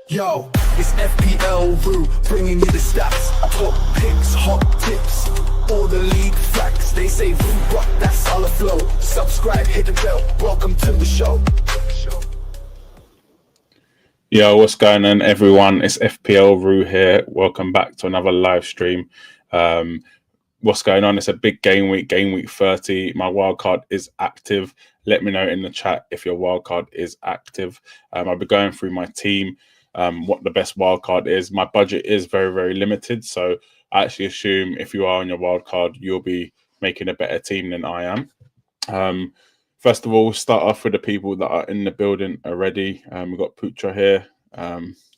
Yo, it's FPL Roo, bringing you the stats, top picks, hot tips, all the league facts. They say Roo rock, that's solid flow. Subscribe, hit the bell, welcome to the show. Yo, what's going on, everyone? It's FPL Roo here. Welcome back to another live stream. What's going on? It's a big game week 30. My wildcard is active. Let me know in the chat if your wildcard is active. I'll be going through my team, what the best wildcard is. My budget is very, very limited. So I actually assume if you are on your wildcard, you'll be making a better team than I am. First of all, we'll start off with the people that are in the building already. We've got Putra here.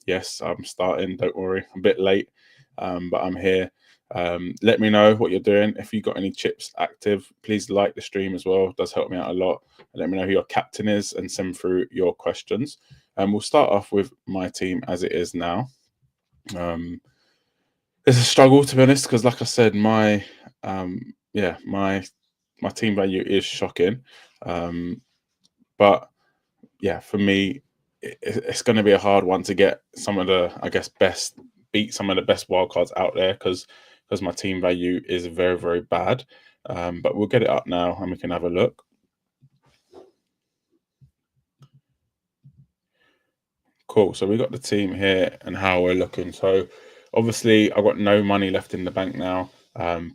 Yes, I'm starting. Don't worry. I'm a bit late, but I'm here. Let me know what you're doing. If you've got any chips active, please like the stream as well. It does help me out a lot. Let me know who your captain is and send through your questions. We'll start off with my team as it is now. It's a struggle, to be honest, because like I said, my team value is shocking. But yeah, for me, it's going to be a hard one to get some of the, I guess, beat some of the best wildcards out there because my team value is very, very bad. But we'll get it up now and we can have a look. Cool. So we got the team here and how we're looking. So obviously I've got no money left in the bank now,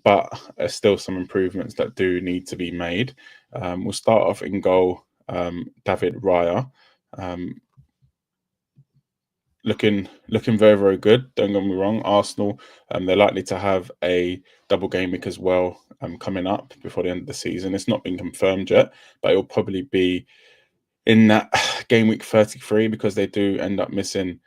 but there's still some improvements that do need to be made. We'll start off in goal, David Raya. Looking very, very good. Don't get me wrong. Arsenal, they're likely to have a double game week as well coming up before the end of the season. It's not been confirmed yet, but it will probably be in that game week 33 because they do end up missing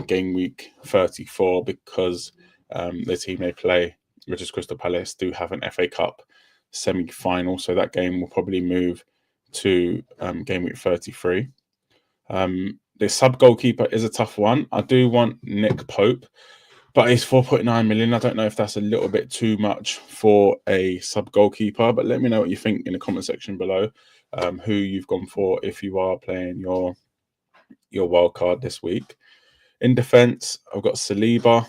game week 34 because the team they play, which is Crystal Palace, do have an FA Cup semi-final. So that game will probably move to game week 33. The sub goalkeeper is a tough one. I do want Nick Pope, but he's 4.9 million. I don't know if that's a little bit too much for a sub goalkeeper, but let me know what you think in the comment section below, who you've gone for if you are playing your wild card this week. In defence, I've got Saliba,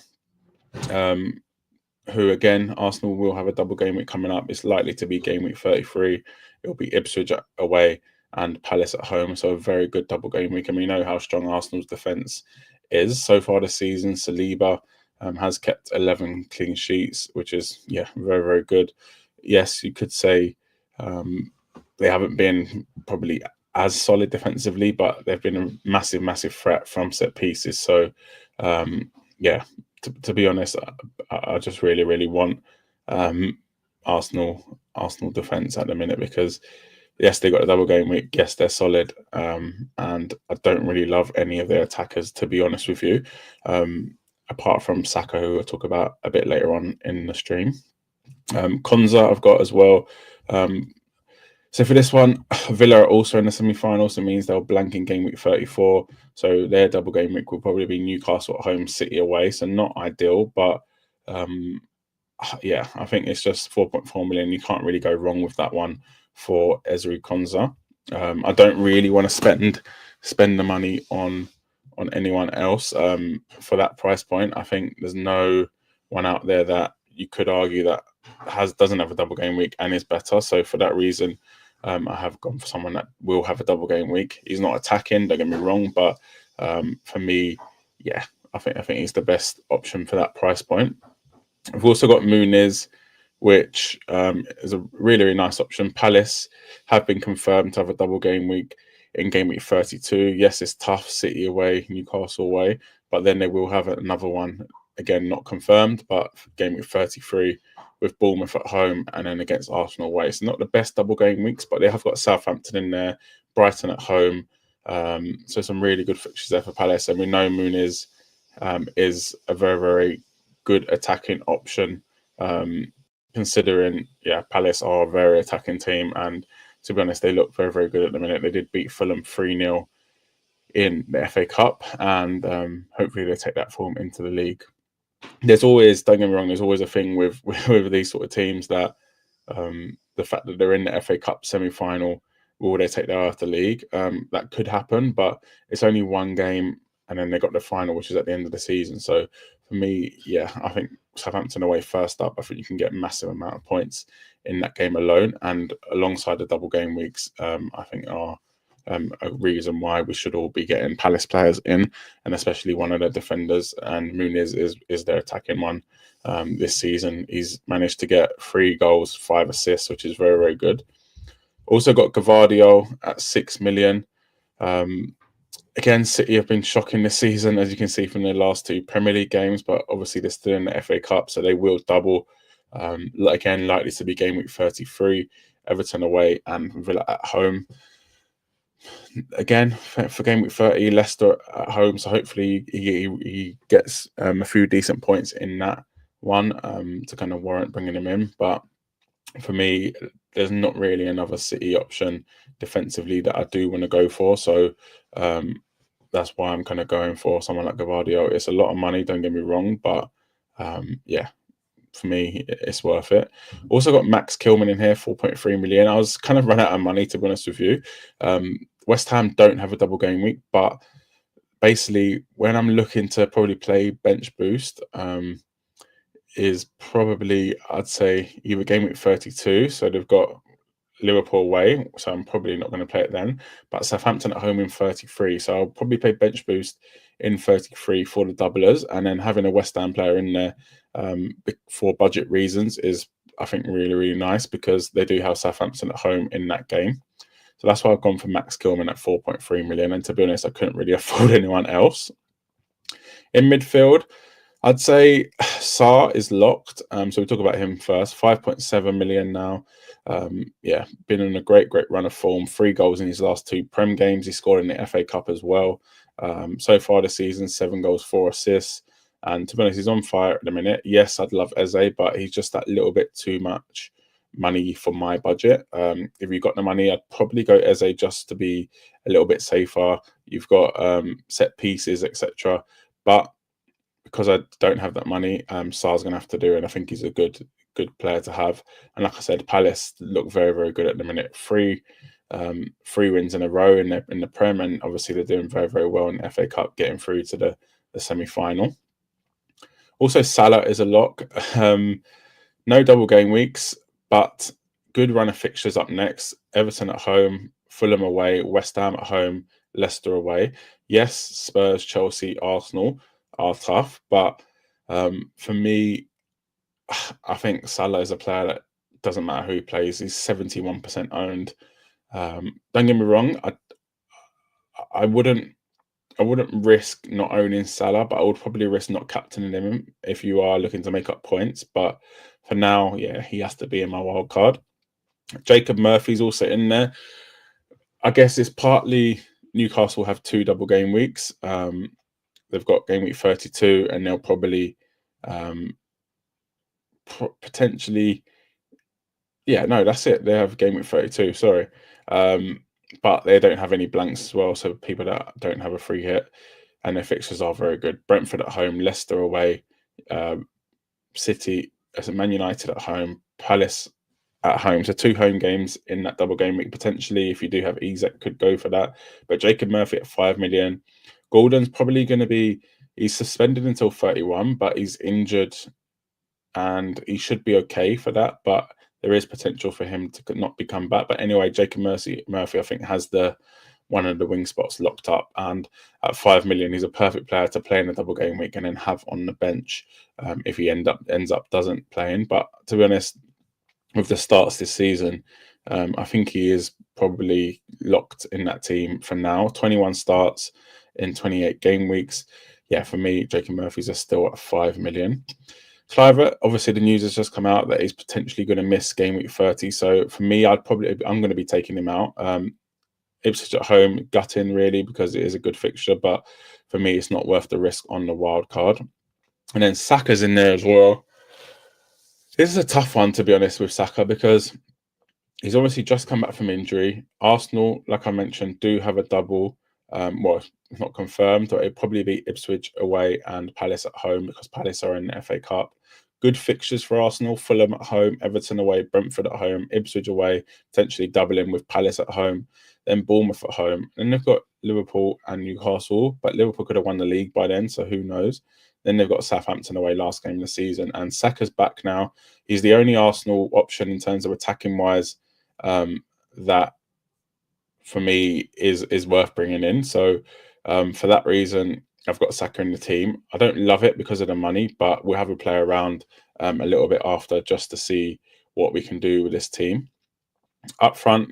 who again, Arsenal will have a double game week coming up. It's likely to be game week 33. It'll be Ipswich away and Palace at home. So a very good double game week. And we know how strong Arsenal's defence is. So far this season, Saliba has kept 11 clean sheets, which is, yeah, very, very good. Yes, you could say they haven't been probably as solid defensively, but they've been a massive, massive threat from set pieces. So, yeah, to be honest, I just really, really want Arsenal defence at the minute because, yes, they got a double game week. Yes, they're solid. And I don't really love any of their attackers, to be honest with you, apart from Saka, who I'll talk about a bit later on in the stream. Konza I've got as well. So for this one, Villa are also in the semi-finals. So it means they'll blank in game week 34. So their double game week will probably be Newcastle at home, City away. So not ideal, but yeah, I think it's just 4.4 million. You can't really go wrong with that one for Ezri Konza. I don't really want to spend the money on anyone else for that price point. I think there's no one out there that you could argue that doesn't have a double game week and is better. So for that reason, I have gone for someone that will have a double game week. He's not attacking, don't get me wrong, but for me, yeah, I think he's the best option for that price point. We've also got Muniz, which is a really, really nice option. Palace have been confirmed to have a double game week in game week 32. Yes, it's tough, City away, Newcastle away, but then they will have another one, again, not confirmed, but game week 33 with Bournemouth at home and then against Arsenal away. It's not the best double game weeks, but they have got Southampton in there, Brighton at home. So some really good fixtures there for Palace. And we know Muniz is a very, very good attacking option. Considering, Palace are a very attacking team, and to be honest, they look very, very good at the minute. They did beat Fulham 3-0 in the FA Cup, and hopefully they take that form into the league. There's always, don't get me wrong, there's always a thing with these sort of teams that the fact that they're in the FA Cup semi-final, will they take that out of the league? That could happen, but it's only one game, and then they got the final, which is at the end of the season. So for me, I think Southampton away first up. I think you can get a massive amount of points in that game alone, and alongside the double game weeks, I think are a reason why we should all be getting Palace players in, and especially one of their defenders. And Muniz is their attacking one this season. He's managed to get 3 goals, 5 assists, which is very, very good. Also got Gavardio at 6 million. Again, City have been shocking this season, as you can see from their last 2 Premier League games, but obviously they're still in the FA Cup, so they will double. Again, likely to be game week 33, Everton away and Villa at home. Again, for game week 30, Leicester at home, so hopefully he gets a few decent points in that one to kind of warrant bringing him in. But for me, there's not really another City option defensively that I do want to go for. So that's why I'm kind of going for someone like Gavardio. It's a lot of money, don't get me wrong, but for me, it's worth it. Also got Max Kilman in here, 4.3 million. I was kind of run out of money, to be honest with you. West Ham don't have a double game week, but basically when I'm looking to probably play bench boost, is probably, I'd say, either game week 32. So they've got Liverpool away, so I'm probably not going to play it then. But Southampton at home in 33. So I'll probably play bench boost in 33 for the doublers. And then having a West Ham player in there for budget reasons is, I think, really, really nice, because they do have Southampton at home in that game. So that's why I've gone for Max Kilman at 4.3 million. And to be honest, I couldn't really afford anyone else. In midfield, I'd say Sarr is locked. So we talk about him first. 5.7 million now. Been in a great run of form. 3 goals in his last 2 Prem games. He scored in the FA Cup as well. So far this season, 7 goals, 4 assists. And to be honest, he's on fire at the minute. Yes, I'd love Eze, but he's just that little bit too much money for my budget. If you've got the money, I'd probably go Eze just to be a little bit safer. You've got set pieces, etc. But because I don't have that money, Sarr's going to have to do it. And I think he's a good player to have. And like I said, Palace look very, very good at the minute. 3 wins in a row in the Prem, and obviously they're doing very, very well in the FA Cup, getting through to the semi-final. Also, Salah is a lock. No double game weeks, but good run of fixtures up next. Everton at home, Fulham away, West Ham at home, Leicester away. Yes, Spurs, Chelsea, Arsenal are tough, but for me, I think Salah is a player that doesn't matter who he plays. He's 71% owned. Don't get me wrong, I wouldn't risk not owning Salah, but I would probably risk not captaining him if you are looking to make up points. But for now, he has to be in my wild card. Jacob Murphy's also in there. I guess it's partly Newcastle have 2 double game weeks. They've got game week 32, and they'll probably potentially, that's it. They have game week 32. Sorry. But they don't have any blanks as well, so people that don't have a free hit, and their fixtures are very good. Brentford at home, Leicester away, City, Man United at home, Palace at home. So 2 home games in that double game week. Potentially, if you do have Ezek, could go for that. But Jacob Murphy at 5 million. Gordon's probably going to be, he's suspended until 31, but he's injured and he should be okay for that. But there is potential for him to not become back. But anyway, Jacob Murphy, I think, has one of the wing spots locked up. And at 5 million, he's a perfect player to play in a double game week and then have on the bench if he ends up doesn't play in. But to be honest, with the starts this season, I think he is probably locked in that team for now. 21 starts in 28 game weeks. Yeah, for me, Jacob Murphy's are still at 5 million. Kluivert, obviously the news has just come out that he's potentially going to miss game week 30. So for me, I'm going to be taking him out. Ipswich at home, gutting really, because it is a good fixture, but for me, it's not worth the risk on the wild card. And then Saka's in there as well. This is a tough one, to be honest, with Saka, because he's obviously just come back from injury. Arsenal, like I mentioned, do have a double. Well, it's not confirmed, but it'd probably be Ipswich away and Palace at home, because Palace are in the FA Cup. Good fixtures for Arsenal: Fulham at home, Everton away, Brentford at home, Ipswich away, potentially doubling with Palace at home, then Bournemouth at home. Then they've got Liverpool and Newcastle, but Liverpool could have won the league by then, so who knows. Then they've got Southampton away last game of the season, and Saka's back now. He's the only Arsenal option in terms of attacking wise that for me is worth bringing in. So for that reason, I've got Saka in the team. I don't love it because of the money, but we'll have a play around a little bit after just to see what we can do with this team. Up front,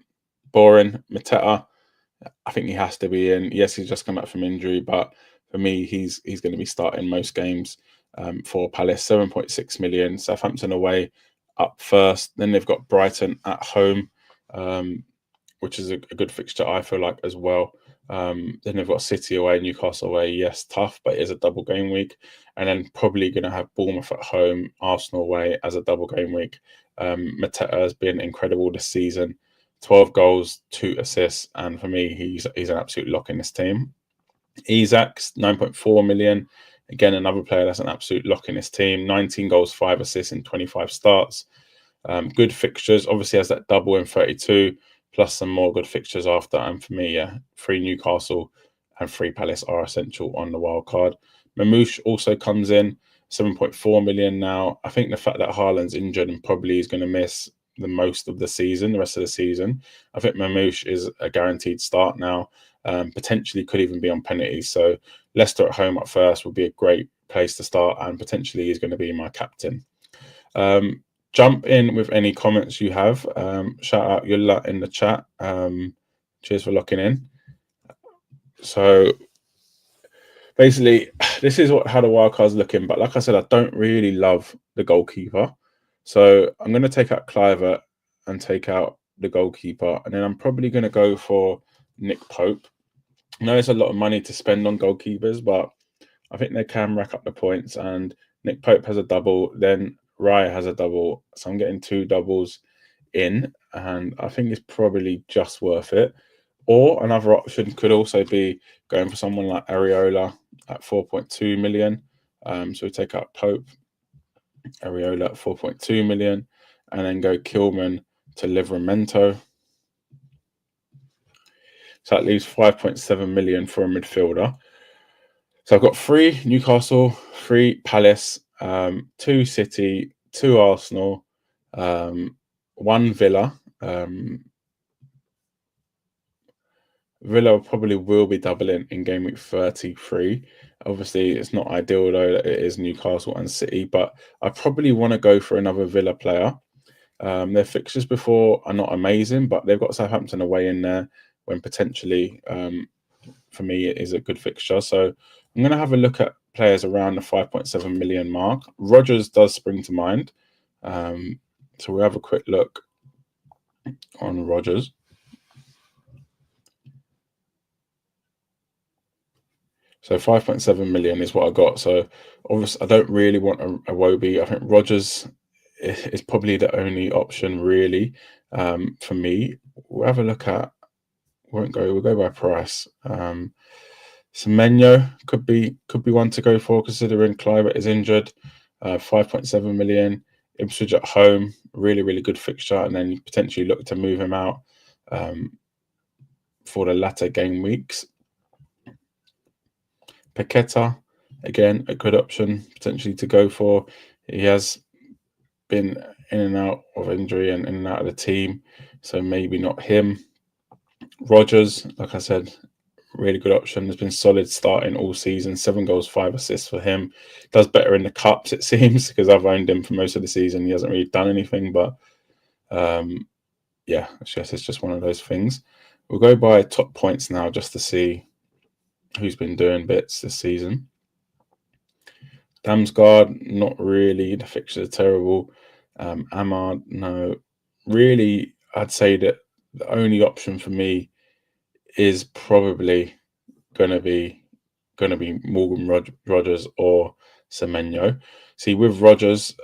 boring. Mateta, I think he has to be in. Yes, he's just come back from injury, but for me, he's going to be starting most games for Palace. 7.6 million. Southampton away, up first. Then they've got Brighton at home, which is a good fixture, I feel like, as well. Then they've got City away, Newcastle away. Yes, tough, but it is a double game week. And then probably going to have Bournemouth at home, Arsenal away as a double game week. Mateta has been incredible this season. 12 goals, 2 assists, and for me, he's an absolute lock in this team. Isak's 9.4 million. Again, another player that's an absolute lock in his team. 19 goals, 5 assists in 25 starts. Good fixtures. Obviously has that double in 32, plus some more good fixtures after. And for me, 3 Newcastle and 3 Palace are essential on the wild card. Mamouche also comes in, 7.4 million now. I think the fact that Haaland's injured and probably is going to miss the most of the season, the rest of the season, I think Mamouche is a guaranteed start now. Potentially could even be on penalties. So Leicester at home at first would be a great place to start, and potentially he's going to be my captain. Jump in with any comments you have. Shout out Yulla in the chat. Cheers for locking in. So basically, this is how the wildcard's looking. But like I said, I don't really love the goalkeeper. So I'm going to take out Kluivert and take out the goalkeeper. And then I'm probably going to go for Nick Pope. I know it's a lot of money to spend on goalkeepers, but I think they can rack up the points. And Nick Pope has a double. Then Raya has a double. So I'm getting 2 doubles in. And I think it's probably just worth it. Or another option could also be going for someone like Areola at 4.2 million. So we take out Pope, Areola at 4.2 million, and then go Kilman to Livramento. So that leaves 5.7 million for a midfielder. So I've got 3 Newcastle, 3 Palace, 2 City, 2 Arsenal, 1 Villa. Villa probably will be doubling in game week 33. Obviously, it's not ideal though that it is Newcastle and City, but I probably want to go for another Villa player. Their fixtures before are not amazing, but they've got Southampton away in there when potentially, for me, it is a good fixture. So I'm going to have a look at players around the 5.7 million mark. Rodgers does spring to mind. So we'll have a quick look on Rodgers. So 5.7 million is what I got. So obviously, I don't really want a Iwobi. I think Rodgers is probably the only option really for me. We'll have a look at. We'll go by price. Semenyo could be one to go for, considering Kluivert is injured. 5.7 million. Ipswich at home, really good fixture, and then you potentially look to move him out for the latter game weeks. Paqueta, again, a good option potentially to go for. He has been in and out of injury and in and out of the team, so maybe not him. Rodgers, like I said, really good option. Has been solid starting all season. 7 goals, 5 assists for him. Does better in the cups, it seems, because I've owned him for most of the season. He hasn't really done anything, but yeah, I guess it's just one of those things. We'll go by top points now just to see who's been doing bits this season. Damsgaard, not really. The fixtures are terrible. Ahmad, no. Really, I'd say that the only option for me is probably going to be Morgan Rodgers or Semenyo. See, with Rodgers,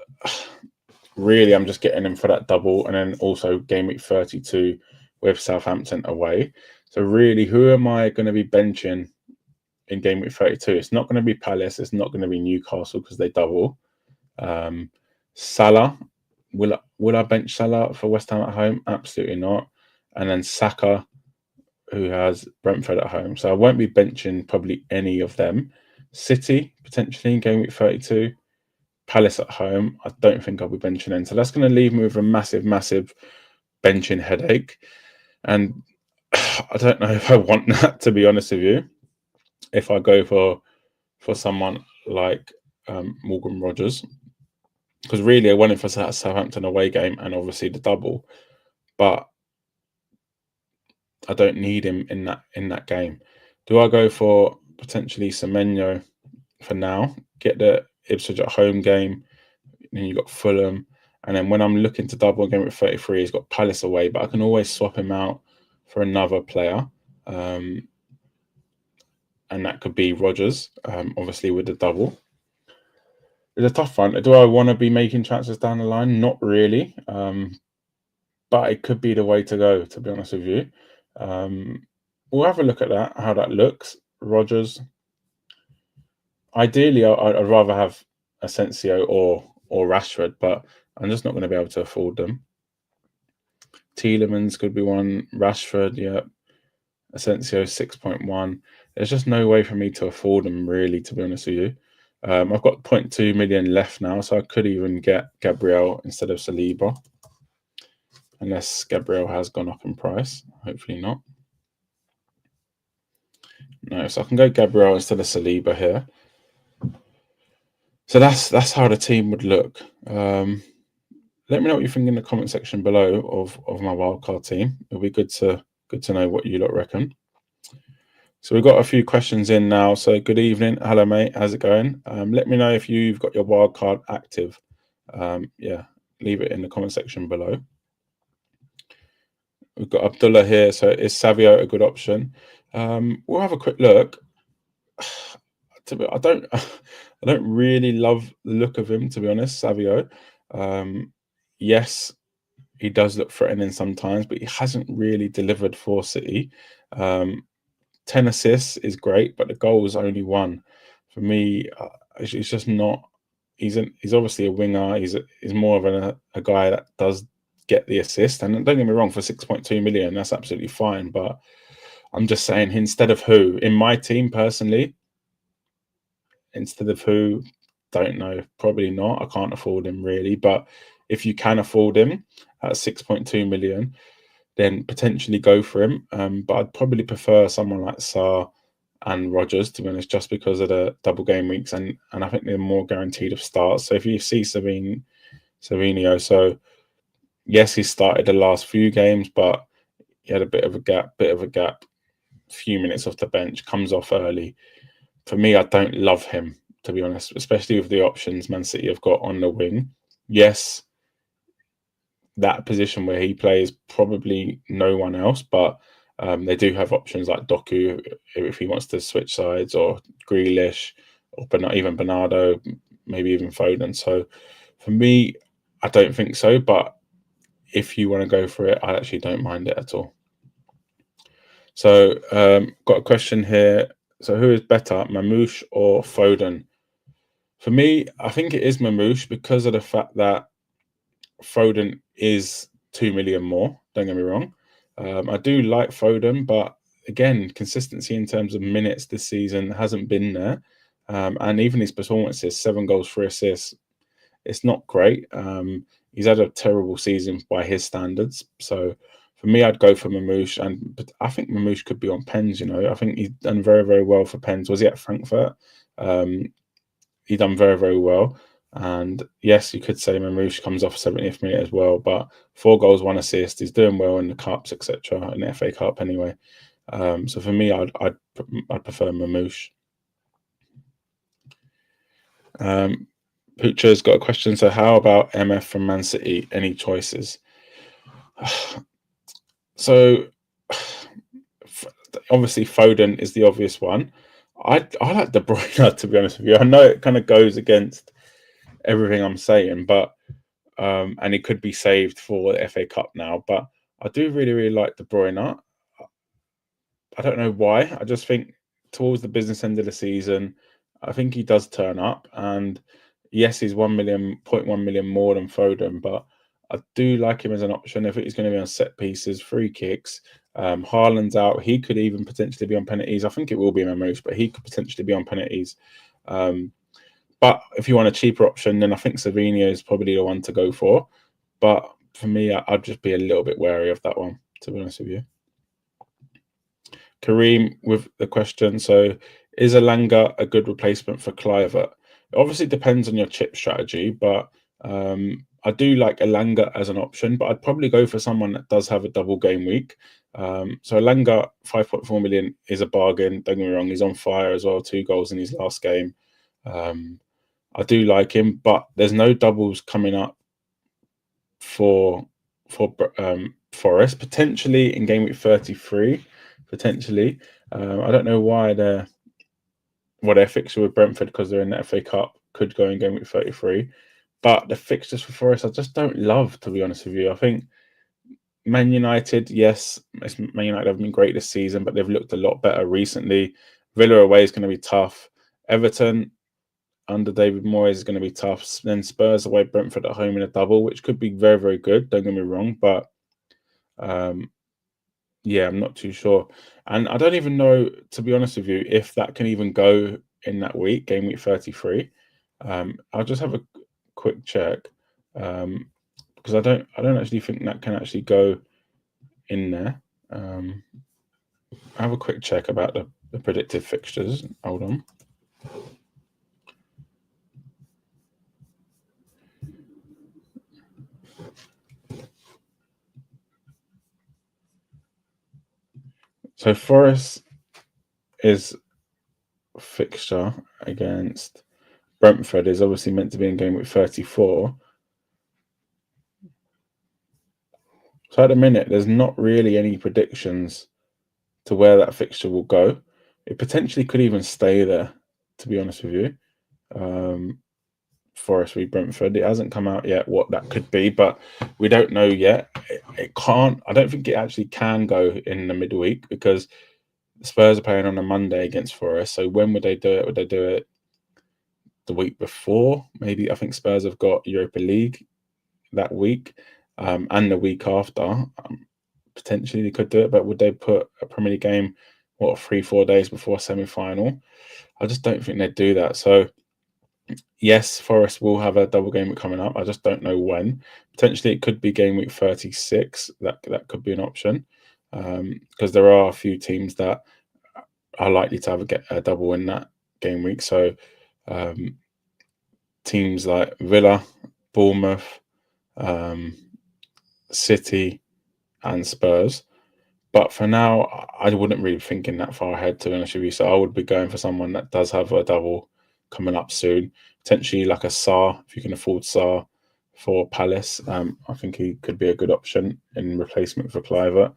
really, I'm just getting him for that double, and then also game week 32 with Southampton away. So really, who am I going to be benching in game week 32? It's not going to be Palace. It's not going to be Newcastle because they double. Salah, will I bench Salah for West Ham at home? Absolutely not. And then Saka, who has Brentford at home. So I won't be benching probably any of them. City, potentially in game week 32. Palace at home, I don't think I'll be benching in. So that's going to leave me with a massive, massive benching headache. And I don't know if I want that, to be honest with you. If I go for someone like Morgan Rodgers, because really I wanted for Southampton away game and obviously the double, but I don't need him in that game. Do I go for potentially Semenyo for now? Get the Ipswich at home game, then you got Fulham, and then when I'm looking to double again with 33, he's got Palace away, but I can always swap him out for another player, and that could be Rodgers, obviously with the double. It's a tough one. Do I want to be making transfers down the line? Not really, but it could be the way to go, to be honest with you. We'll have a look at that, how that looks. Rodgers. Ideally, I'd rather have Asensio or Rashford, but I'm just not going to be able to afford them. Tielemans could be one. Rashford, yeah. Asensio 6.1. There's just no way for me to afford them, really, to be honest with you. I've got 0.2 million left now, so I could even get Gabriel instead of Saliba. Unless Gabriel has gone up in price. Hopefully not. No, so I can go Gabriel instead of Saliba here. So that's how the team would look. Let me know what you think in the comment section below of my wildcard team. It'll be good to know what you lot reckon. So we've got a few questions in now. So good evening. Hello, mate. How's it going? Let me know if you've got your wildcard active. Yeah, leave it in the comment section below. We've got Abdullah here. So is Savio a good option? We'll have a quick look. I don't really love the look of him, to be honest, Savio. Yes, he does look threatening sometimes, but he hasn't really delivered for City. 10 assists is great, but the goal was only 1. For me, it's just not. He's obviously a winger. He's more of a guy that does get the assist. And don't get me wrong, for 6.2 million, that's absolutely fine. But I'm just saying, instead of who in my team personally, instead of who, don't know, probably not. I can't afford him really, but if you can afford him at 6.2 million, then potentially go for him. But I'd probably prefer someone like Sarr and Rodgers, to be honest, just because of the double game weeks, and I think they're more guaranteed of starts. So if you see Savinio, so yes, he started the last few games, but he had a bit of a gap, few minutes off the bench, comes off early. For me, I don't love him, to be honest, especially with the options Man City have got on the wing. Yes, that position where he plays, probably no one else, but they do have options like Doku if he wants to switch sides, or Grealish, or even Bernardo, maybe even Foden. So for me, I don't think so, but if you want to go for it, I actually don't mind it at all. So got a question here. So who is better, Mamouche or Foden? For me, I think it is Mamouche because of the fact that Foden is 2 million more. Don't get me wrong. I do like Foden, but again, consistency in terms of minutes this season hasn't been there. And even his performances, 7 goals, 3 assists, it's not great. He's had a terrible season by his standards. So for me, I'd go for Mamouche, but I think Mamouche could be on pens. I think he's done very, very well for pens. Was he at Frankfurt? He done very, very well. And yes, you could say Mamouche comes off 70th minute as well, but 4 goals, 1 assist. He's doing well in the cups, etc. In the FA Cup anyway. So for me, I'd prefer Mamouche. Pucha's got a question. So how about MF from Man City? Any choices? So obviously Foden is the obvious one. I like De Bruyne, to be honest with you. I know it kind of goes against everything I'm saying, but and it could be saved for the FA Cup now, but I do really, really like De Bruyne. I don't know why. I just think towards the business end of the season, I think he does turn up. And yes, he's 0.1 million more than Foden, but I do like him as an option if he's going to be on set pieces, free kicks. Haaland's out. He could even potentially be on penalties. I think it will be Mamouche, but he could potentially be on penalties. But if you want a cheaper option, then I think Savinho is probably the one to go for. But for me, I'd just be a little bit wary of that one, to be honest with you. Kareem with the question. So, is Alanga a good replacement for Kluivert? It obviously depends on your chip strategy, but I do like Alanga as an option, but I'd probably go for someone that does have a double game week. So Alanga, 5.4 million is a bargain. Don't get me wrong, he's on fire as well. 2 goals in his last game. I do like him, but there's no doubles coming up for Forest. Potentially in game week 33. Potentially, I don't know why their fixture with Brentford, because they're in the FA Cup, could go in game week 33. But the fixtures for Forest, I just don't love, to be honest with you. I think Man United, yes, Man United have been great this season, but they've looked a lot better recently. Villa away is going to be tough. Everton under David Moyes is going to be tough. Then Spurs away, Brentford at home in a double, which could be very, very good. Don't get me wrong, but yeah, I'm not too sure. And I don't even know, to be honest with you, if that can even go in that week, game week 33. I'll just have a quick check because I don't actually think that can actually go in there. I have a quick check about the predicted fixtures. Hold on. So Forest is fixture against Brentford is obviously meant to be in game week 34. So at the minute, there's not really any predictions to where that fixture will go. It potentially could even stay there, to be honest with you. Forest v Brentford. It hasn't come out yet what that could be, but we don't know yet. It can't. I don't think it actually can go in the midweek because Spurs are playing on a Monday against Forest. So when would they do it? Would they do it the week before? Maybe. I think Spurs have got Europa League that week and the week after. Potentially they could do it, but would they put a Premier League game 3-4 days before semi-final? I just don't think they'd do that. So yes, Forest will have a double game week coming up. I just don't know when. Potentially it could be game week 36. That could be an option because there are a few teams that are likely to have a double in that game week. So teams like Villa, Bournemouth, City and Spurs. But for now, I wouldn't really be thinking that far ahead, to be honest with you. So I would be going for someone that does have a double coming up soon. Potentially like a Sarr, if you can afford Sarr for Palace. I think he could be a good option in replacement for Kluivert.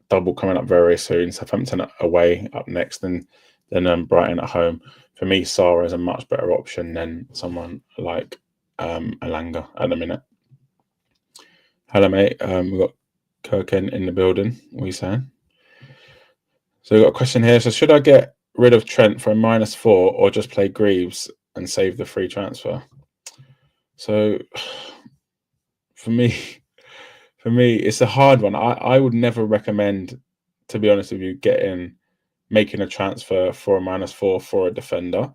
Double coming up very soon. Southampton away up next, and then Brighton at home. For me, Sarr is a much better option than someone like Alanga at the minute. Hello, mate. We've got Kirken in the building. What are you saying? So we've got a question here. So should I get rid of Trent for a -4 or just play Greaves and save the free transfer? So for me, it's a hard one. I would never recommend, to be honest with you, making a transfer for a -4 for a defender.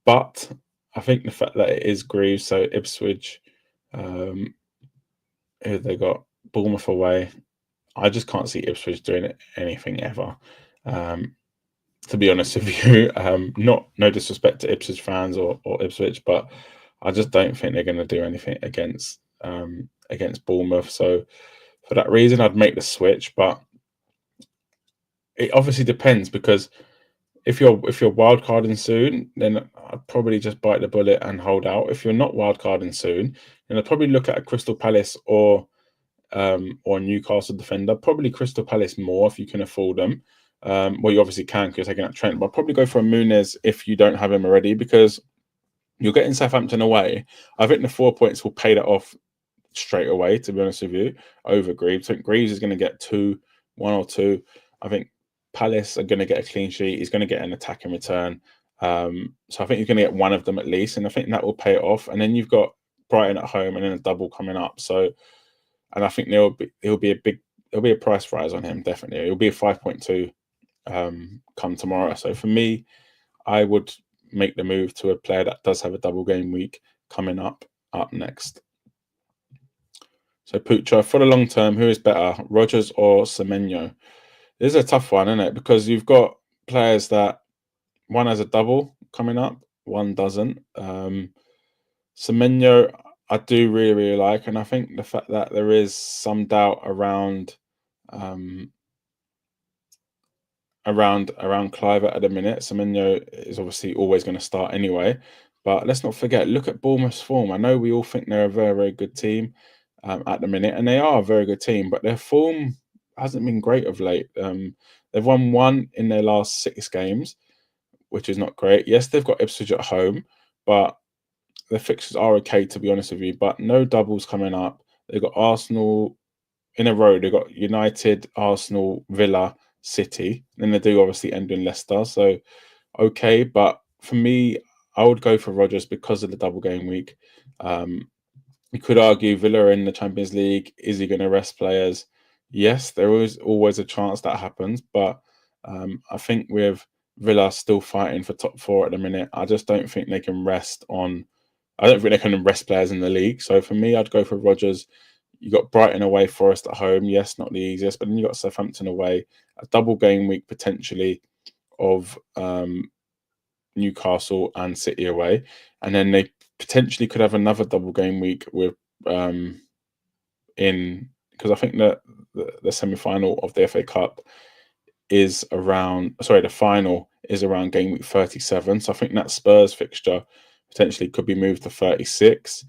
But I think the fact that it is Greaves, so Ipswich, who they got? Bournemouth away. I just can't see Ipswich doing anything ever. To be honest with you, no disrespect to Ipswich fans or Ipswich, but I just don't think they're going to do anything against Bournemouth. So for that reason, I'd make the switch. But it obviously depends, because if you're wildcarding soon, then I'd probably just bite the bullet and hold out. If you're not wildcarding soon, then I'd probably look at a Crystal Palace or Newcastle defender. Probably Crystal Palace more if you can afford them. Well, you obviously can because you're taking out Trent, but I'd probably go for a Muniz if you don't have him already, because you're getting Southampton away. I think the 4 points will pay that off straight away, to be honest with you, over Greaves. I think Greaves is going to get 1 or 2. I think Palace are going to get a clean sheet. He's going to get an attack in return. So I think he's going to get one of them at least, and I think that will pay it off. And then you've got Brighton at home and then a double coming up. So, and I think there'll be a price rise on him, definitely. It'll be a 5.2 come tomorrow. So for me, I would make the move to a player that does have a double game week coming up next. So Pucha, for the long term, who is better, Rodgers or Semenyo? This is a tough one, isn't it? Because you've got players that one has a double coming up, one doesn't. Semenyo, I do really like, and I think the fact that there is some doubt around Clive at the minute. Semenyo is obviously always going to start anyway. But let's not forget, look at Bournemouth's form. I know we all think they're a very, very good team at the minute, and they are a very good team, but their form hasn't been great of late. They've won 1 in their last 6 games, which is not great. Yes, they've got Ipswich at home, but their fixtures are okay, to be honest with you. But no doubles coming up. They've got Arsenal in a row. They've got United, Arsenal, Villa, City. Then they do obviously end in Leicester. So, okay. But for me, I would go for Rodgers because of the double game week. You could argue Villa in the Champions League. Is he going to rest players? Yes, there is always a chance that happens. But I think with Villa still fighting for top 4 at the minute, I just don't think they can rest on. I don't think they can rest players in the league. So for me, I'd go for Rodgers. You got Brighton away, Forest at home. Yes, not the easiest, but then you got Southampton away. A double game week potentially of Newcastle and City away, and then they potentially could have another double game week with because I think that the semi-final of the FA Cup is around. Sorry, the final is around game week 37. So I think that Spurs fixture potentially could be moved to 36.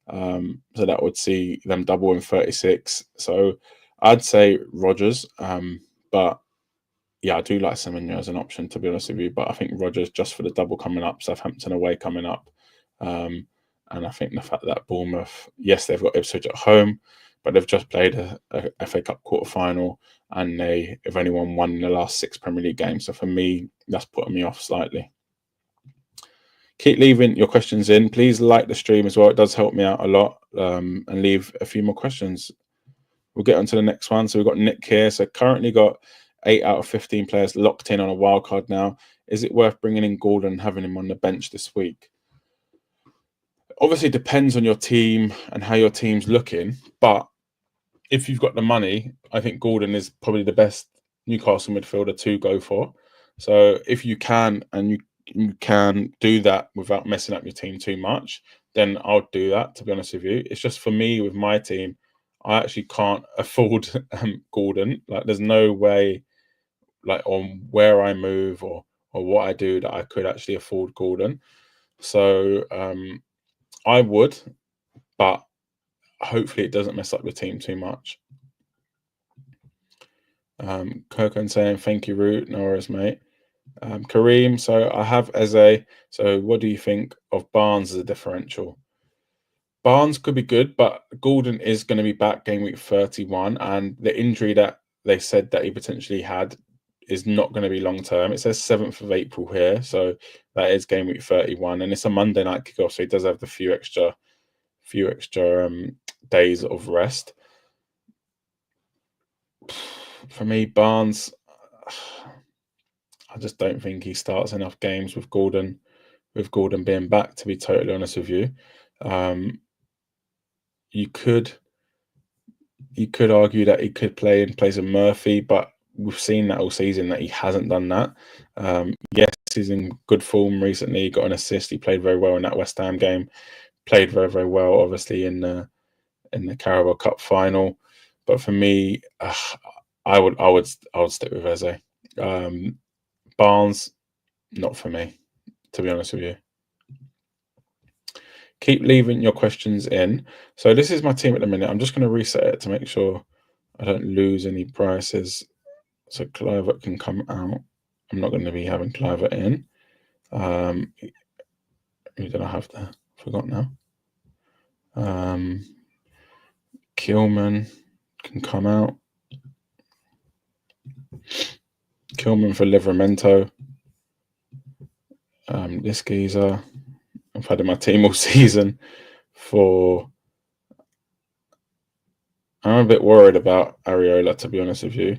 So that would see them double in 36. So I'd say Rodgers, but yeah, I do like Semenyo as an option, to be honest with you. But I think Rodgers just for the double coming up, Southampton away coming up, and I think the fact that Bournemouth, yes, they've got Ipswich at home, but they've just played a FA Cup quarter final, and they have only won 1 in the last 6 Premier League games. So for me, that's putting me off slightly. Keep leaving your questions in. Please like the stream as well. It does help me out a lot. And leave a few more questions. We'll get on to the next one. So we've got Nick here. So currently got 8 out of 15 players locked in on a wild card now. Is it worth bringing in Gordon and having him on the bench this week? Obviously, it depends on your team and how your team's looking. But if you've got the money, I think Gordon is probably the best Newcastle midfielder to go for. So if you can, and you can do that without messing up your team too much, then I'll do that, to be honest with you. It's just for me, with my team, I actually can't afford Gordon. Like, there's no way, like, on where I move or what I do, that I could actually afford Gordon. So I would, but hopefully it doesn't mess up your team too much. Kirkland saying, thank you, Root. No worries, mate. Kareem, so I have Eze. So what do you think of Barnes as a differential? Barnes could be good, but Gordon is going to be back game week 31, and the injury that they said that he potentially had is not going to be long term. It says 7th of April here, so that is game week 31, and it's a Monday night kickoff, so he does have the few extra days of rest. For me, Barnes, I just don't think he starts enough games with Gordon being back, to be totally honest with you. You could You could argue that he could play in place of Murphy, but we've seen that all season that he hasn't done that. Yes, he's in good form recently. He got an assist. He played very well in that West Ham game. Played very, very well, obviously, in the Carabao Cup final. But for me, I would stick with Eze. Barnes, not for me, to be honest with you. Keep leaving your questions in. So this is my team at the minute. I'm just going to reset it to make sure I don't lose any prices. So Clivert can come out. I'm not going to be having Clivert in. Who did I have there? Forgot now. Kilman can come out. Kilman for Livramento. This geezer I've had in my team all season for. I'm a bit worried about Areola, to be honest with you.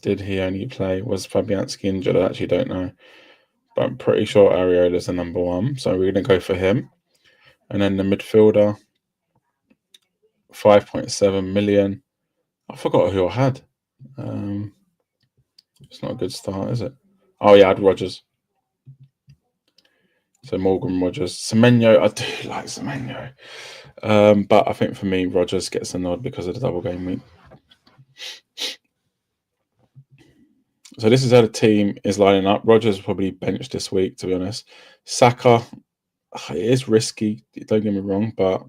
Did he only play? Was Fabianski injured? I actually don't know. But I'm pretty sure Areola's the number one. So we're going to go for him. And then the midfielder, 5.7 million. I forgot who I had. It's not a good start, is it? Oh, yeah, I had Rodgers. So Morgan Rodgers. Semenyo, I do like Semenyo. But I think for me, Rodgers gets a nod because of the double game week. So this is how the team is lining up. Rodgers probably benched this week, to be honest. Saka, it is risky, don't get me wrong, but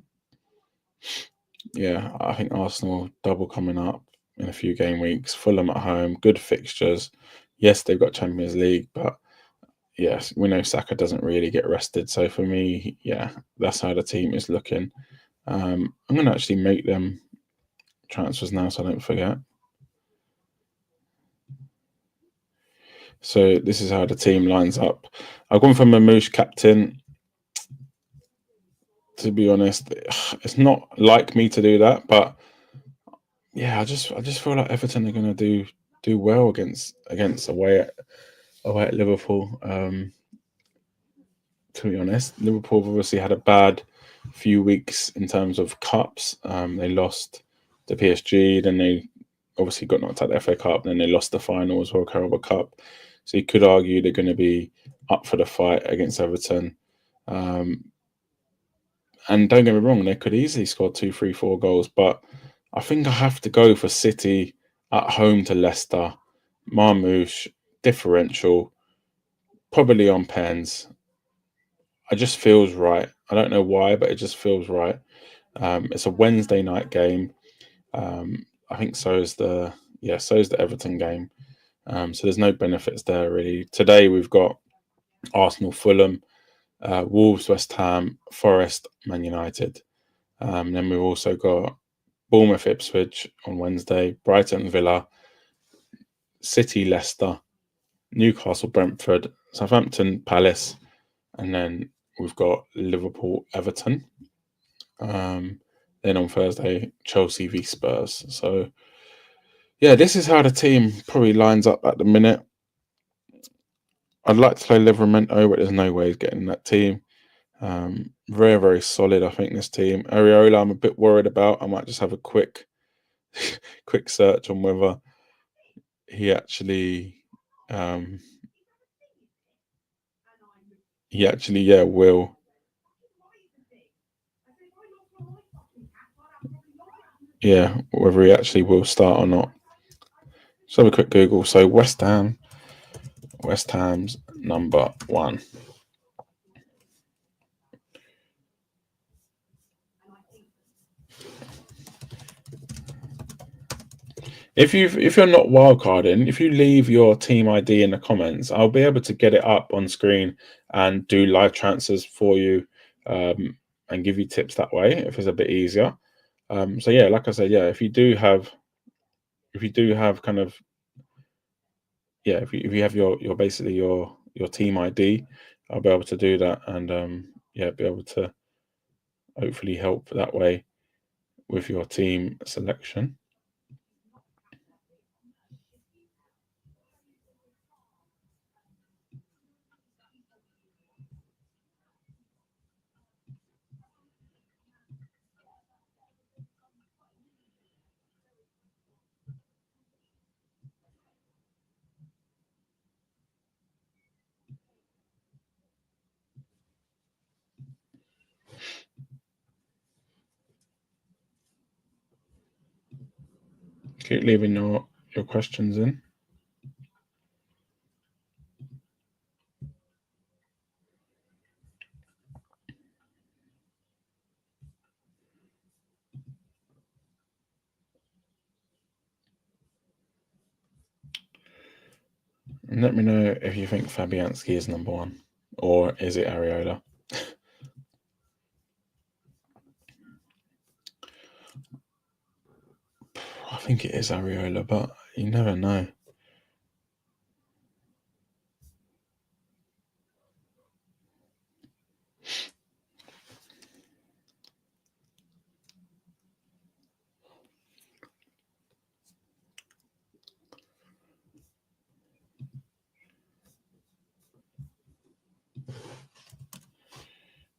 yeah, I think Arsenal double coming up in a few game weeks. Fulham at home, good fixtures. Yes, they've got Champions League, but yes, we know Saka doesn't really get rested. So for me, yeah, that's how the team is looking. I'm going to actually make them transfers now so I don't forget. So this is how the team lines up. I've gone for Mamouche captain. To be honest, it's not like me to do that, but yeah, I just feel like Everton are going to do well against away at Liverpool. To be honest, Liverpool have obviously had a bad few weeks in terms of cups. They lost to PSG, then they obviously got knocked out the FA Cup, then they lost the final as well, Carabao Cup. So you could argue they're going to be up for the fight against Everton. And don't get me wrong, they could easily score 2, 3, 4 goals, but I think I have to go for City at home to Leicester. Marmouche, differential, probably on pens. It just feels right. I don't know why, but it just feels right. It's a Wednesday night game. I think so is the Everton game. So there's no benefits there really. Today we've got Arsenal, Fulham, Wolves, West Ham, Forest, Man United. Then we've also got Bournemouth, Ipswich on Wednesday, Brighton, Villa, City, Leicester, Newcastle, Brentford, Southampton, Palace, and then we've got Liverpool, Everton. Then on Thursday, Chelsea v Spurs. So yeah, this is how the team probably lines up at the minute. I'd like to play Livramento, but there's no way he's getting that team. Very, very solid, I think, this team. Areola, I'm a bit worried about. I might just have a quick search on whether he actually will. Yeah, whether he actually will start or not. Just have a quick Google. So West Ham's number 1. If you're not wildcarding, if you leave your team ID in the comments, I'll be able to get it up on screen and do live transfers for you, and give you tips that way if it's a bit easier. So yeah, like I said, yeah, if you do have kind of if you have your basically your team ID, I'll be able to do that and be able to hopefully help that way with your team selection. Keep leaving your questions in. And let me know if you think Fabianski is number 1 or is it Areola? I think it is Areola, but you never know.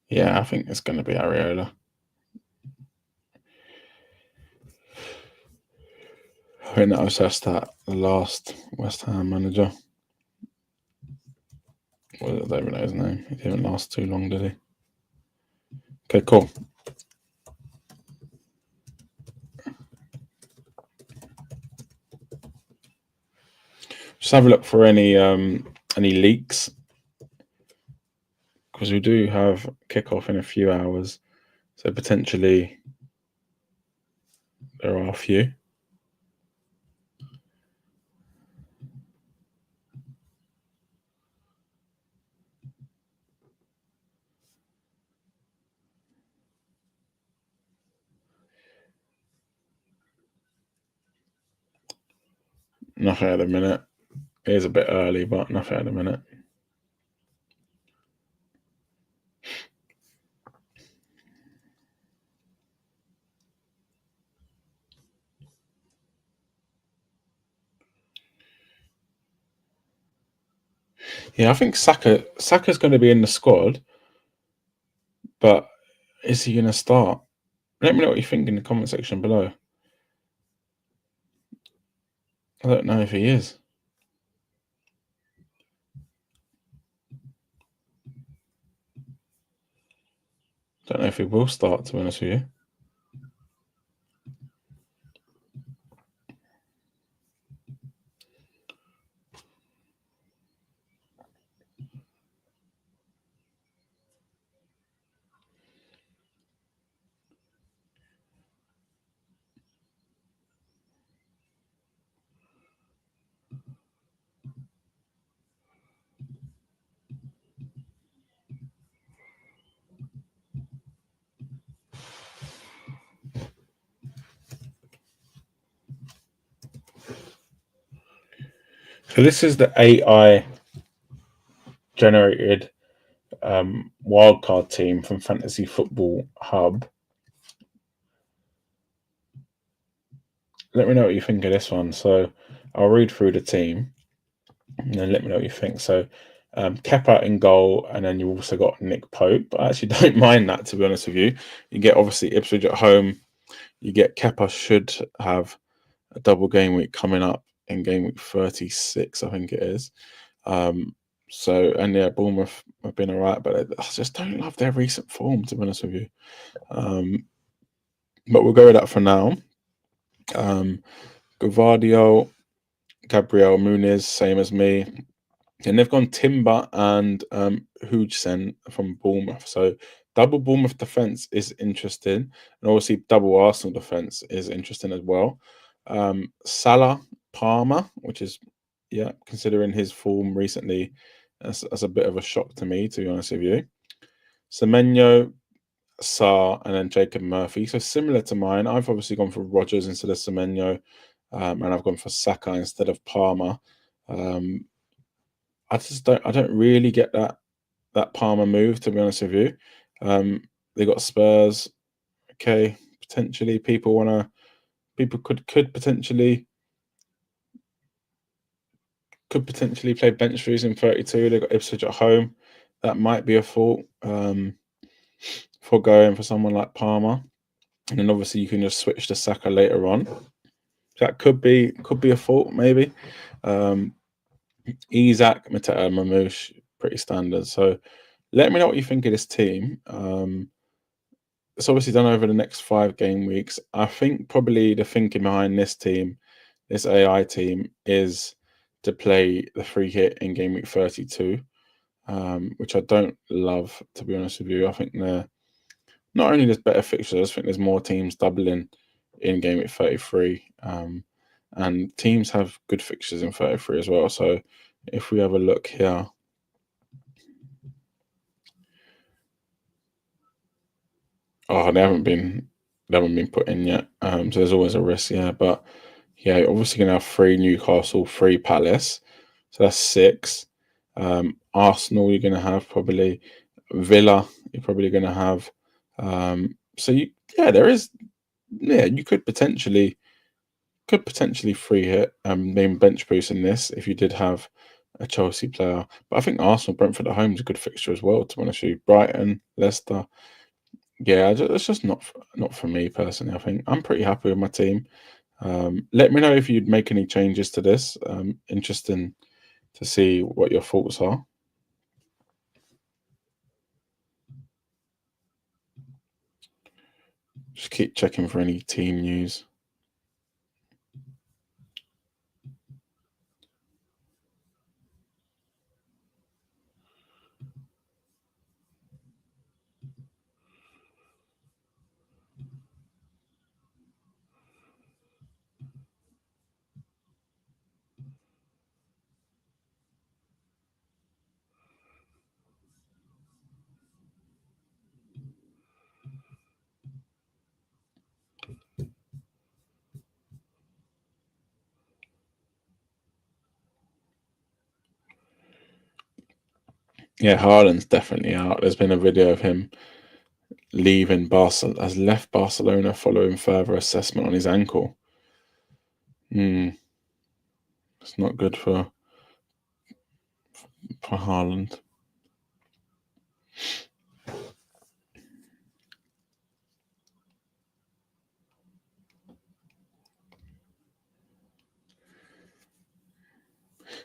Yeah, I think it's going to be Areola. I think that was just that last West Ham manager. Well, I don't even know his name. He didn't last too long, did he? Okay, cool. Just have a look for any leaks, because we do have kickoff in a few hours, so potentially there are a few. Nothing at the minute. It is a bit early, but nothing at the minute. Yeah, I think Saka's going to be in the squad, but is he going to start? Let me know what you think in the comment section below. I don't know if he is. Don't know if he will start, to be honest with you. So this is the AI generated wildcard team from Fantasy Football Hub. Let me know what you think of this one. So I'll read through the team and then let me know what you think. So Kepa in goal, and then you also got Nick Pope. I actually don't mind that, to be honest with you. You get obviously Ipswich at home. You get Kepa should have a double game week coming up in game week 36, I think it is. So, and yeah, Bournemouth have been all right, but I just don't love their recent form, to be honest with you. But we'll go with that for now. Gavardio, Gabriel Muniz, same as me. And they've gone Timber and Hugesen from Bournemouth. So double Bournemouth defence is interesting. And obviously double Arsenal defence is interesting as well. Salah, Palmer, which is, yeah, considering his form recently, that's a bit of a shock to me, to be honest with you. Semenyo, Sarr, and then Jacob Murphy. So similar to mine. I've obviously gone for Rodgers instead of Semenyo. And I've gone for Saka instead of Palmer. I don't really get that Palmer move, to be honest with you. They got Spurs. Okay, potentially people could potentially play bench threes in 32. They got Ipswich at home. That might be a fault for going for someone like Palmer. And then obviously you can just switch to Saka later on. That could be a fault, maybe. Isak, Mateta, Mamouche, pretty standard. So let me know what you think of this team. It's obviously done over the next 5 game weeks. I think probably the thinking behind this team this AI team is to play the free hit in game week 32, which I don't love, to be honest with you. I think not only there's better fixtures, I think there's more teams doubling in game week 33. And teams have good fixtures in 33 as well. So if we have a look here, they haven't been put in yet. So there's always a risk, yeah. But yeah, obviously gonna have 3 Newcastle, 3 Palace, so that's 6. Arsenal, you're gonna have probably Villa. You're probably gonna have. There is. Yeah, you could potentially free hit name bench boost in this if you did have a Chelsea player. But I think Arsenal, Brentford at home is a good fixture as well, to be honest with you. Brighton, Leicester. Yeah, it's just not for me personally. I think I'm pretty happy with my team. Let me know if you'd make any changes to this. Interesting to see what your thoughts are. Just keep checking for any team news. Yeah, Haaland's definitely out. There's been a video of him leaving Barcelona, has left Barcelona following further assessment on his ankle. It's not good for Haaland.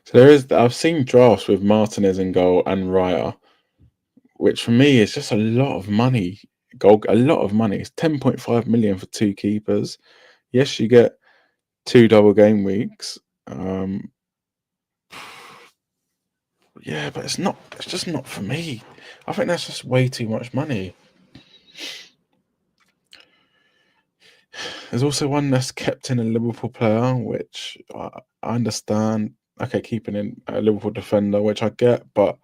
So I've seen drafts with Martinez in goal and Raya, which for me is just a lot of money. A lot of money. It's 10.5 million for 2 keepers. Yes, you get 2 double game weeks. Yeah, but it's just not for me. I think that's just way too much money. There's also one that's kept in a Liverpool player, which I understand. Okay, keeping in a Liverpool defender, which I get, but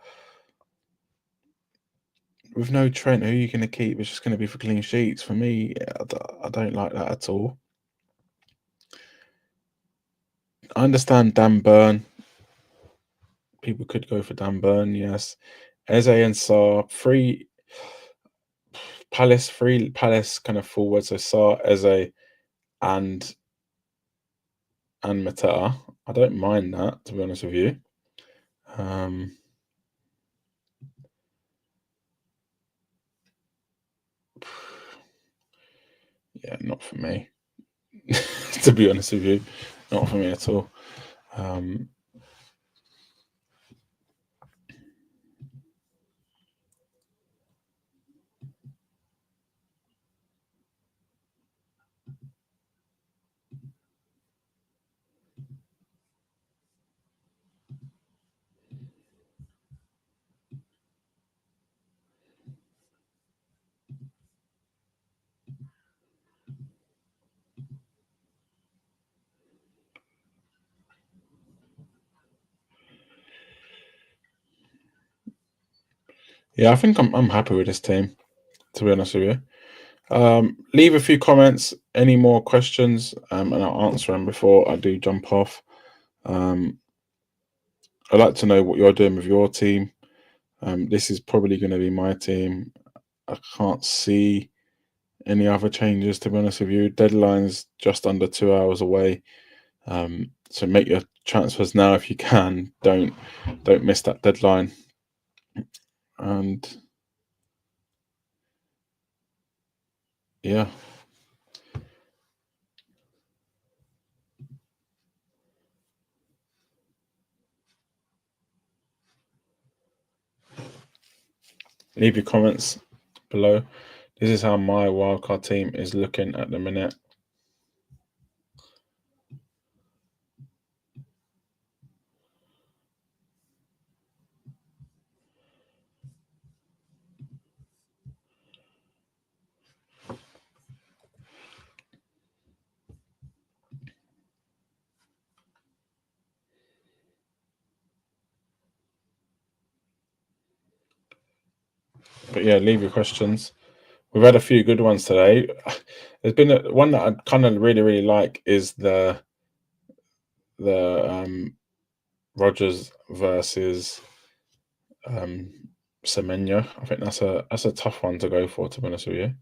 with no Trent, who are you going to keep? It's just going to be for clean sheets. For me, I don't like that at all. I understand Dan Burn. People could go for Dan Burn, yes. Eze and Sarr, 3 Palace kind of forward. So Sarr, Eze, and Mateta. I don't mind that, to be honest with you. Yeah, not for me. To be honest with you, not for me at all. Yeah, I think I'm happy with this team, to be honest with you. Leave a few comments, any more questions, and I'll answer them before I do jump off. I'd like to know what you're doing with your team. This is probably going to be my team. I can't see any other changes, to be honest with you. Deadline's just under 2 hours away. So make your transfers now if you can. Don't miss that deadline. And yeah. Leave your comments below. This is how my wildcard team is looking at the minute. But yeah, leave your questions. We've had a few good ones today. There's been one that I kind of really like is the Rogers versus Semenyo. I think that's a tough one to go for, to be honest with you.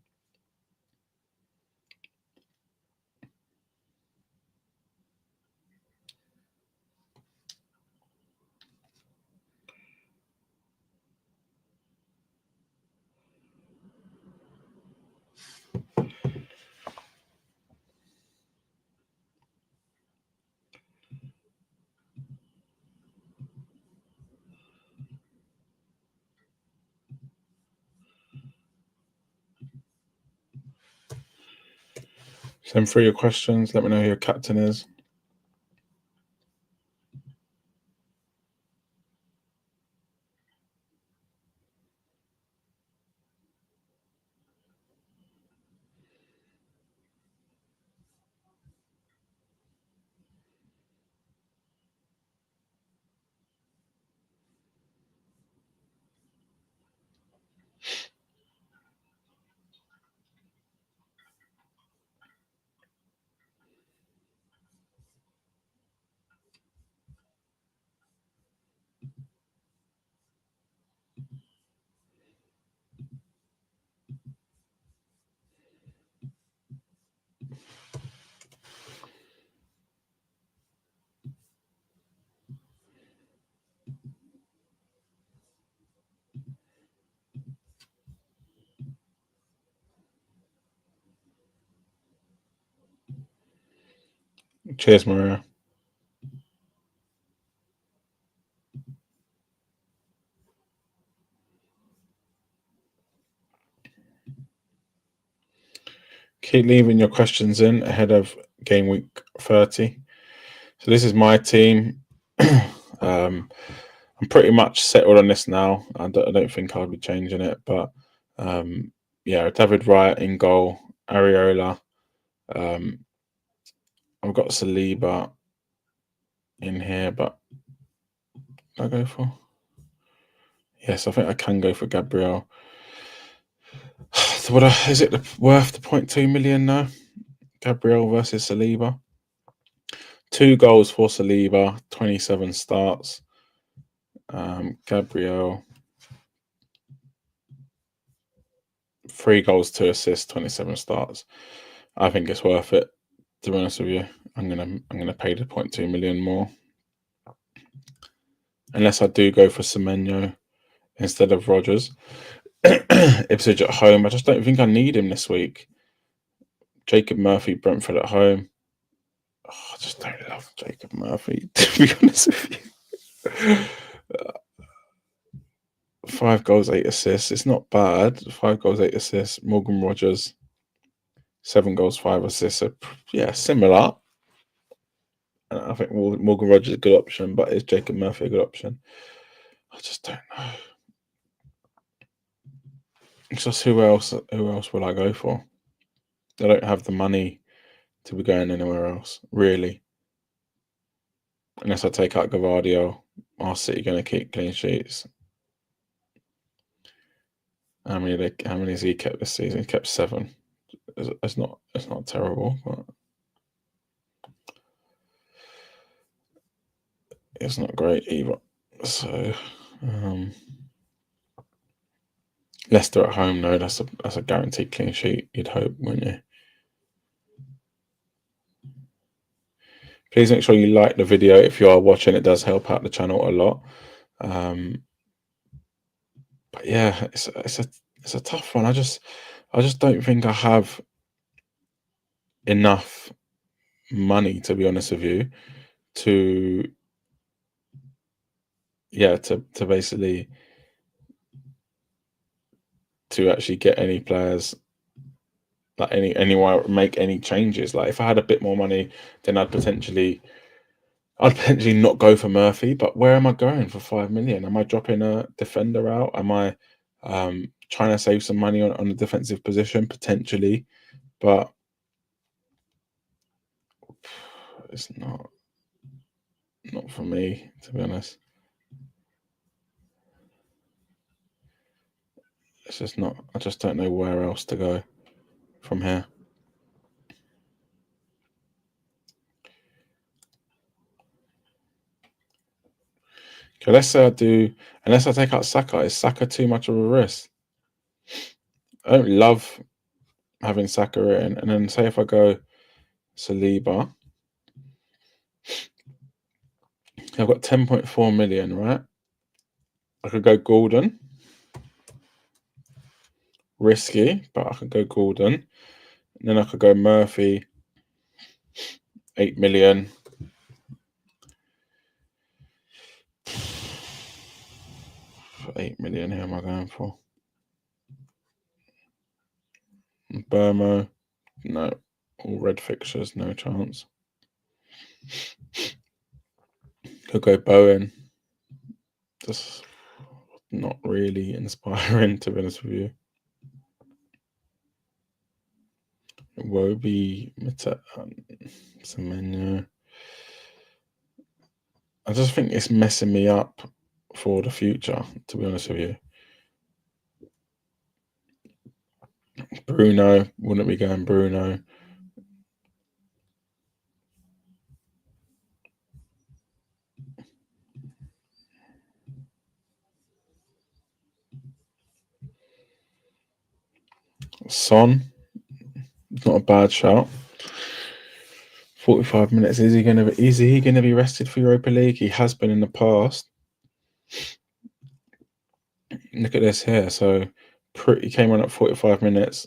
Send through your questions. Let me know who your captain is. Cheers, Maria. Keep leaving your questions in ahead of game week 30. So this is my team. I'm pretty much settled on this now. I don't think I'll be changing it, but yeah, David Wright in goal, Areola. I've got Saliba in here, but what I go for? Yes, I think I can go for Gabriel. So is it worth the 0.2 million now? Gabriel versus Saliba. 2 goals for Saliba, 27 starts. Gabriel, 3 goals, 2 assists, 27 starts. I think it's worth it. To be honest with you, I'm gonna pay the 0.2 million more, unless I do go for Semenyo instead of Rogers. Ipswich at home. I just don't think I need him this week. Jacob Murphy, Brentford at home. Oh, I just don't love Jacob Murphy, to be honest with you. 5 goals, 8 assists. It's not bad. 5 goals, 8 assists. Morgan Rogers, 7 goals, 5 assists. So, yeah, similar. I think Morgan Rogers is a good option, but is Jacob Murphy a good option? I just don't know. It's just who else will I go for? I don't have the money to be going anywhere else, really. Unless I take out Gavardio. Are City going to keep clean sheets? How many has he kept this season? He kept 7. It's not terrible, but it's not great either. So Leicester at home, no, that's a guaranteed clean sheet. You'd hope, wouldn't you? Please make sure you like the video if you are watching. It does help out the channel a lot. But yeah, it's a tough one. I just don't think I have enough money, to be honest with you, to basically to actually get any players, like anywhere, make any changes. Like if I had a bit more money, then I'd potentially not go for Murphy. But where am I going for 5 million? Am I dropping a defender out? Am I trying to save some money on the defensive position potentially? But it's not for me, to be honest. it's just not. I just don't know where else to go from here. Okay, let's say I do, unless I take out Saka. Is Saka too much of a risk? I don't love having Saka in, and then say if I go Saliba, I've got 10.4 million, right? I could go Gordon. Risky, but I could go Gordon. And then I could go Murphy, 8 million. For 8 million, who am I going for? Burmo, no. All red fixtures, no chance. Could go Bowen. Just not really inspiring, to be honest with you. Wobie, Semenyo. I just think it's messing me up for the future, to be honest with you. Bruno, wouldn't be going Bruno. Son, not a bad shout. 45 minutes. Is he gonna be rested for Europa League? He has been in the past. Look at this here. So he came on at 45 minutes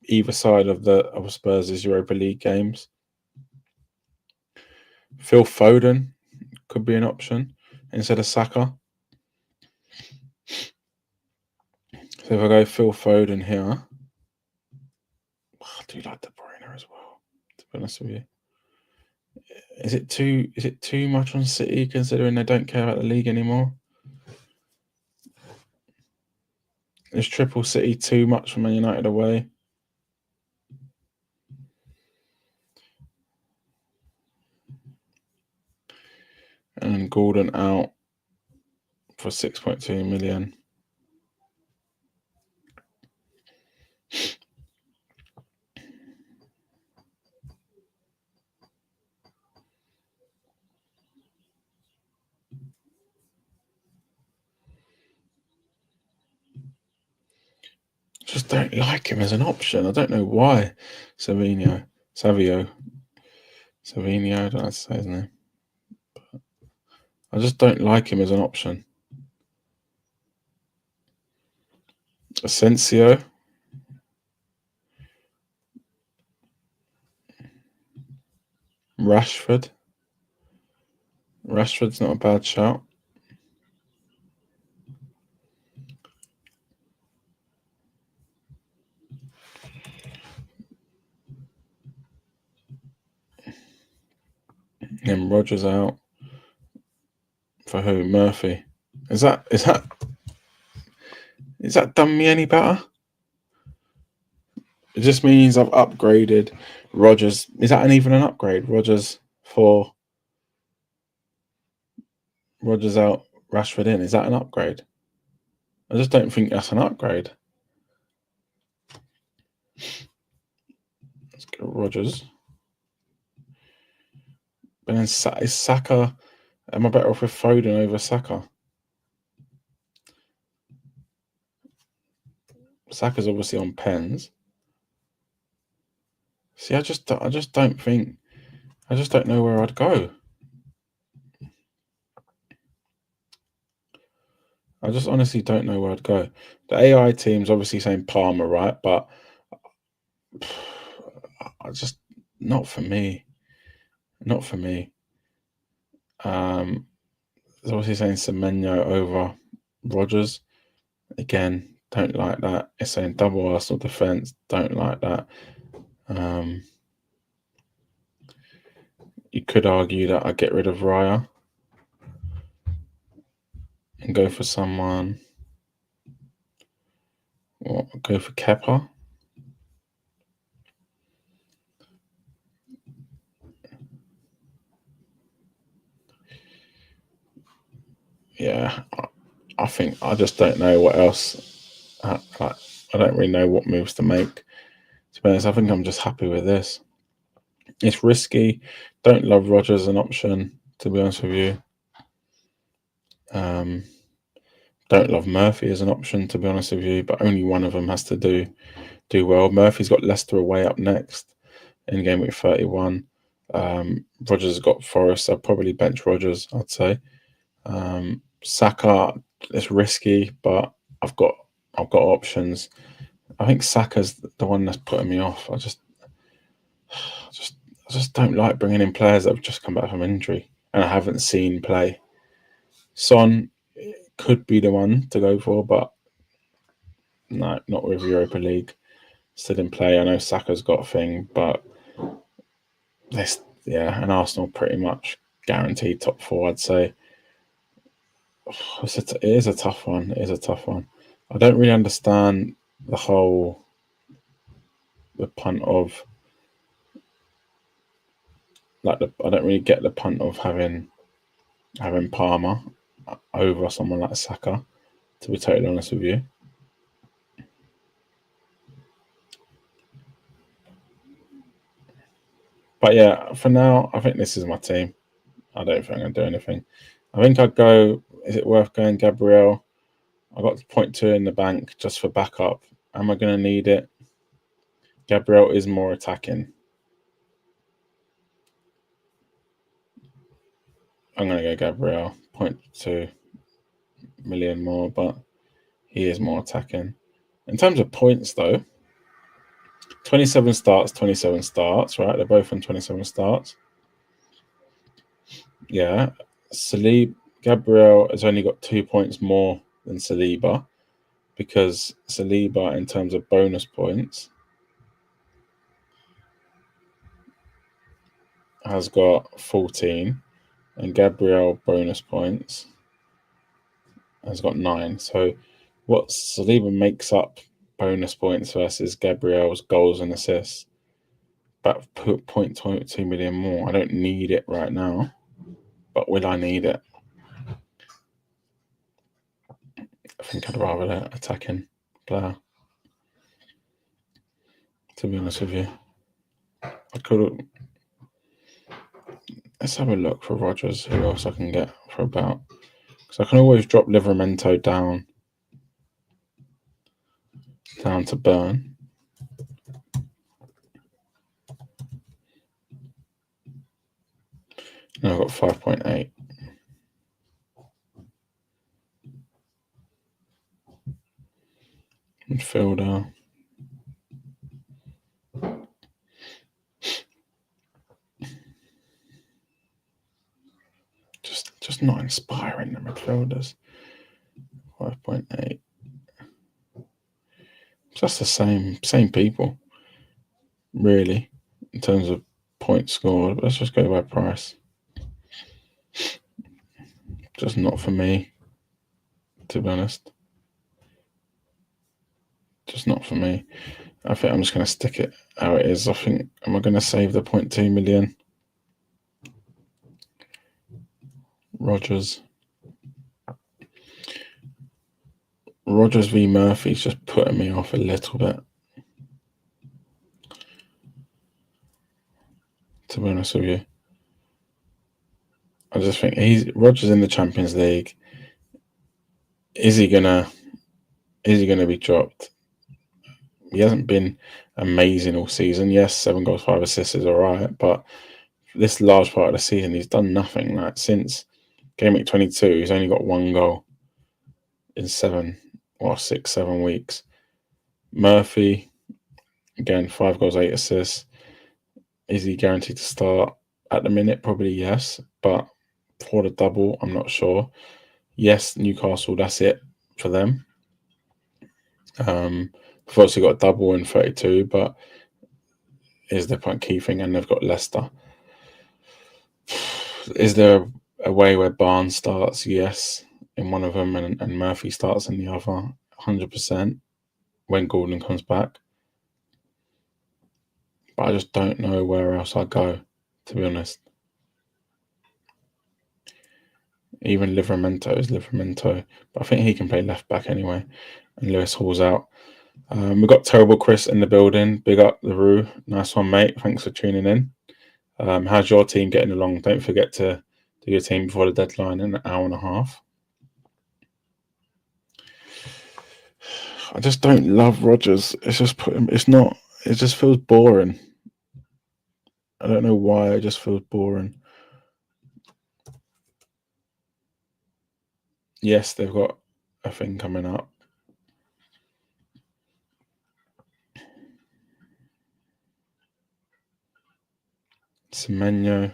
either side of Spurs' Europa League games. Phil Foden could be an option instead of Saka. So if I go Phil Foden here, I do like De Bruyne as well, to be honest with you. Is it too much on City considering they don't care about the league anymore? Is triple City too much for Man United away? And Gordon out for 6.2 million. Just don't like him as an option. I don't know why. Savino, I don't know how to say his name. But I just don't like him as an option. Asensio. Rashford's not a bad shout. And Rodgers out. For who? Murphy. Is that done me any better? It just means I've upgraded Rodgers. Is that even an upgrade? Rodgers out, Rashford in. Is that an upgrade? I just don't think that's an upgrade. Let's go Rodgers. But then is Saka. Am I better off with Foden over Saka? Saka's obviously on pens. See, I just don't know where I'd go. I just honestly don't know where I'd go. The AI team's obviously saying Palmer, right? But I just not for me. Not for me. It's obviously saying Semenyo over Rodgers. Again, don't like that. It's saying double Arsenal defense. Don't like that. You could argue that I get rid of Raya and go for someone. Or go for Kepa. Yeah, I think I just don't know what else I don't really know what moves to make. To be honest, I think I'm just happy with this. It's risky. Don't love Rodgers as an option, to be honest with you. Don't love Murphy as an option, to be honest with you, but only one of them has to do well. Murphy's got Leicester away up next in game week 31. Rodgers has got Forest. I'll probably bench Rodgers, I'd say. Saka, it's risky, but I've got options. I think Saka's the one that's putting me off. I just don't like bringing in players that have just come back from injury and I haven't seen play. Son could be the one to go for, but no, not with Europa League. Still in play. I know Saka's got a thing, but and Arsenal pretty much guaranteed top 4, I'd say. It is a tough one. It is a tough one. I don't really understand the punt of I don't really get the punt of having Palmer over someone like Saka, to be totally honest with you. But yeah, for now, I think this is my team. I don't think I'm going to do anything. I think I'd go, is it worth going Gabriel? I got 0.2 in the bank just for backup. Am I going to need it? Gabriel is more attacking. I'm going to go Gabriel, 0.2 million more, but he is more attacking. In terms of points, though, 27 starts, right? They're both on 27 starts. Yeah. Gabriel has only got 2 points more than Saliba, because Saliba, in terms of bonus points, has got 14, and Gabriel bonus points has got 9. So what Saliba makes up bonus points versus Gabriel's goals and assists, but put 0.2 million more. I don't need it right now, but will I need it? I think I'd rather an attacking player, to be honest with you. I could. Let's have a look for Rodgers. Who else I can get for about? Because I can always drop Livramento down to Burn. And I've got 5.8. Midfielder. Just not inspiring, the midfielders. 5.8. Just the same people, really, in terms of points scored. Let's just go by price. Just not for me, to be honest. Just not for me. I think I'm just going to stick it how it is. I think, am I going to save the 0.2 million? Rodgers v Murphy's just putting me off a little bit, to be honest with you. I just think Rodgers in the Champions League. Is he gonna be dropped? He hasn't been amazing all season. Yes, 7 goals, 5 assists is all right, but this large part of the season, he's done nothing. Like, since game week 22, he's only got 1 goal in 6, 7 weeks. Murphy, again, 5 goals, 8 assists. Is he guaranteed to start? At the minute, probably yes, but for the double, I'm not sure. Yes, Newcastle, that's it for them. They've obviously got a double in 32, but is the key thing, and they've got Leicester. Is there a way where Barnes starts? Yes, in one of them, and Murphy starts in the other, 100%, when Gordon comes back. But I just don't know where else I go, to be honest. Even Livramento is Livramento, but I think he can play left back anyway. and Lewis Hall's out. We've got Terrible Chris in the building. Big up the Roo. Nice one, mate. Thanks for tuning in. How's your team getting along? Don't forget to do your team before the deadline in an hour and a half. I just don't love Rodgers. It's just it's not. It just feels boring. I don't know why. It just feels boring. Yes, they've got a thing coming up. Semenyo.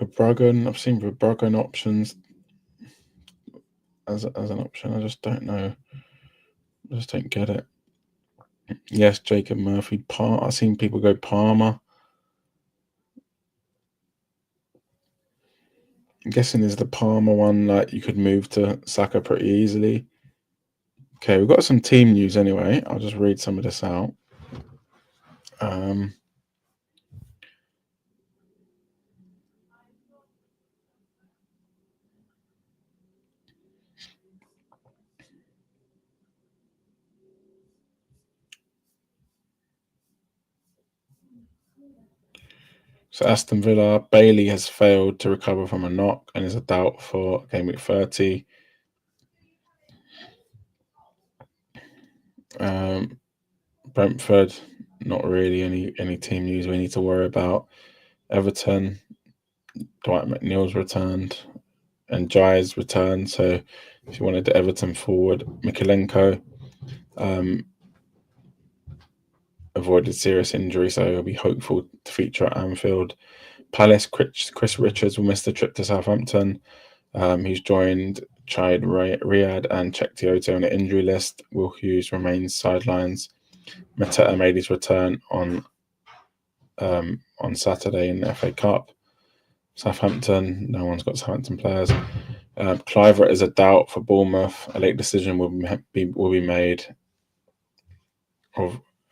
Verbruggen. I've seen Verbruggen options as an option. I just don't know. I just don't get it. Yes, Jacob Murphy. I've seen people go Palmer. I'm guessing is the Palmer one like you could move to Saka pretty easily. Okay, we've got some team news anyway. I'll just read some of this out. So Aston Villa, Bailey has failed to recover from a knock and is a doubt for game week 30. Brentford, not really any team news we need to worry about. Everton, Dwight McNeil's returned and Jai's returned. So if you wanted the Everton forward, Mikalenko avoided serious injury, so he'll be hopeful to feature at Anfield. Palace, Chris Richards will miss the trip to Southampton. He's joined Chad Riyad and Czech Tioto on the injury list. Will Hughes remains sidelines. Mateta made his return on Saturday in the FA Cup. Southampton, no one's got Southampton players. Cliver is a doubt for Bournemouth. A late decision will be made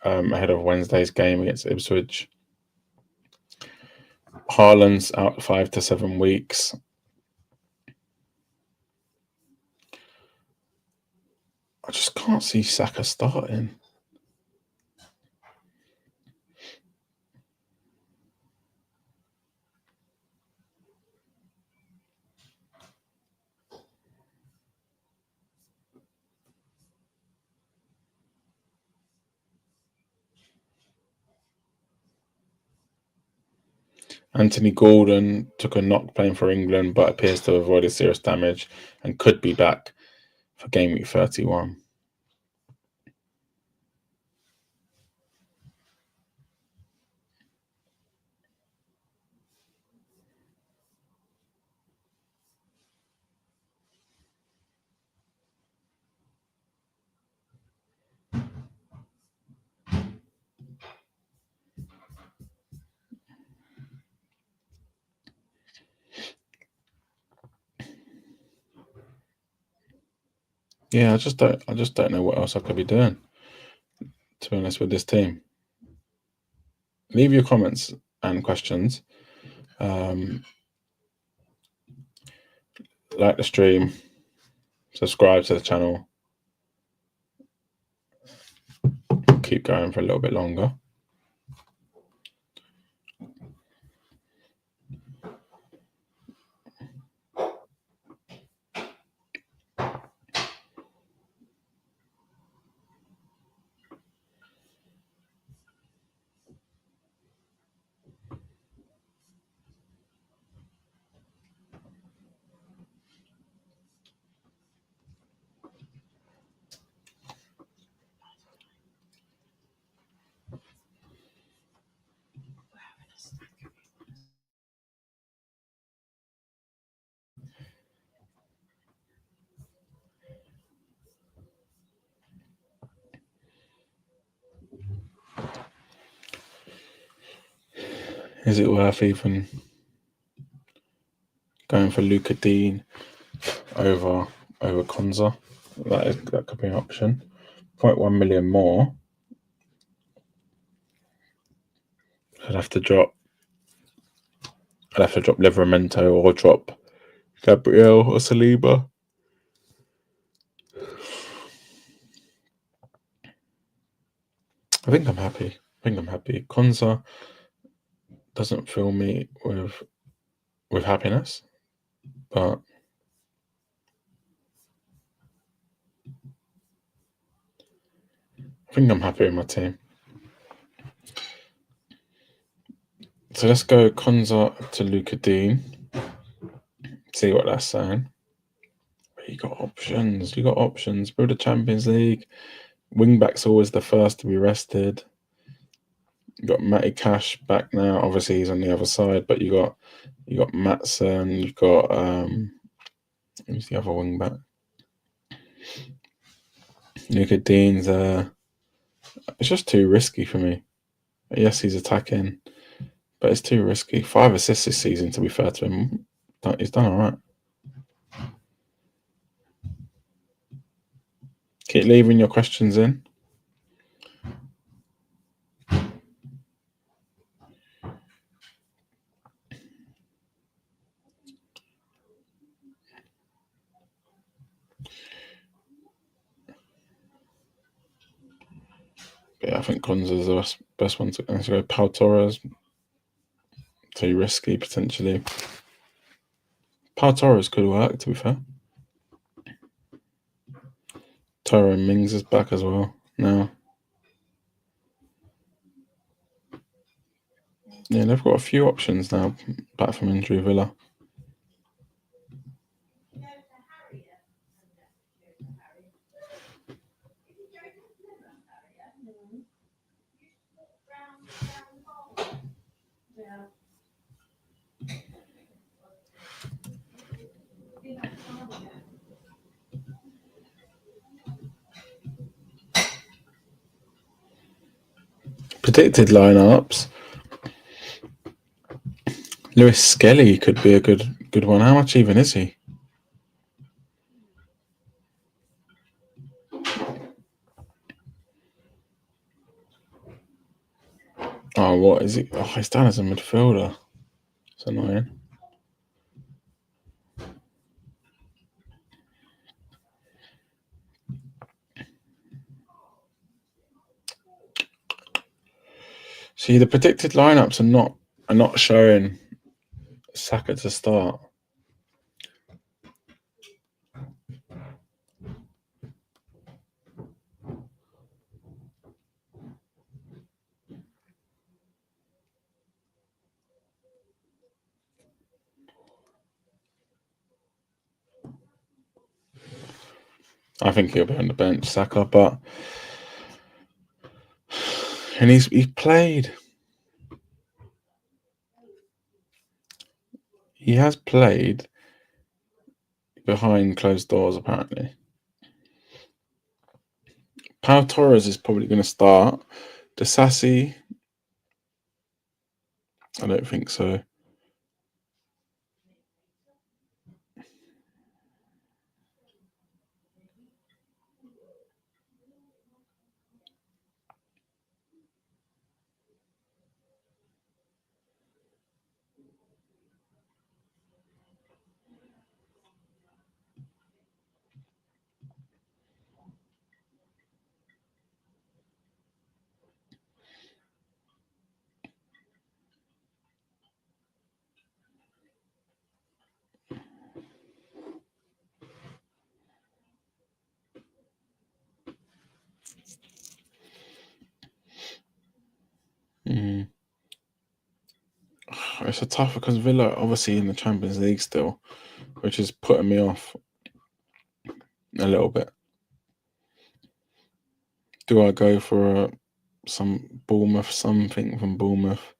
ahead of Wednesday's game against Ipswich. Haaland's out 5 to 7 weeks. I just can't see Saka starting. Anthony Gordon took a knock playing for England, but appears to have avoided serious damage and could be back for game week 31. Yeah, I just don't know what else I could be doing, to be honest, with this team. Leave your comments and questions. Like the stream, subscribe to the channel. Keep going for a little bit longer. Is it worth even going for Luca Dean over Konza? That could be an option. 0.1 million more. I'd have to drop Livramento or drop Gabriel or Saliba. I think I'm happy. Konza doesn't fill me with happiness, but I think I'm happy with my team. So let's go Konza to Luca Dean. See what that's saying. You got options. Build a Champions League. Wingback's always the first to be rested. You got Matty Cash back now. Obviously he's on the other side, but you got Matson. You've got who's the other wingback? Luca Dean's there. It's just too risky for me. Yes, he's attacking, but it's too risky. 5 assists this season, to be fair to him. He's done all right. Keep leaving your questions in. But yeah, I think Konza's the best one to go. Pau Torres, too risky potentially. Pau Torres could work, to be fair. Tyrone Mings is back as well now. Yeah, they've got a few options now back from injury, Villa. Predicted lineups. Lewis Skelly could be a good one. How much even is he? Oh, what is he? Oh, he's down as a midfielder. It's annoying. See, the predicted lineups are not showing Saka to start. I think he'll be on the bench, Saka, but and he's played. He has played behind closed doors, apparently. Pau Torres is probably going to start. Disasi, I don't think so. It's a tough because Villa obviously in the Champions League still, which is putting me off a little bit. Do I go for something from Bournemouth?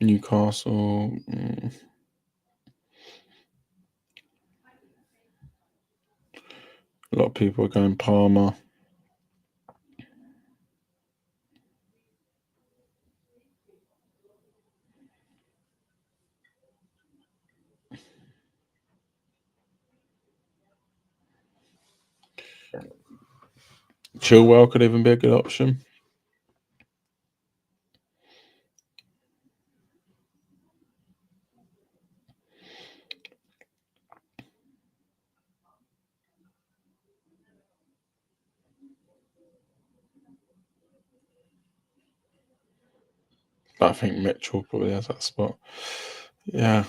Newcastle. A lot of people are going Palmer. Chilwell could even be a good option. I think Mitchell probably has that spot. Yeah.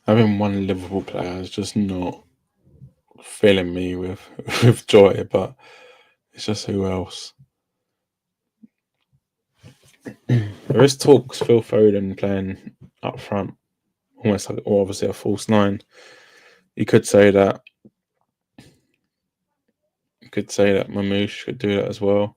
Having one Liverpool player is just not filling me with with joy, but it's just who else. There is talks Phil Foden playing up front, almost like, or obviously a false nine. You could say that. You could say that Mamouche could do that as well.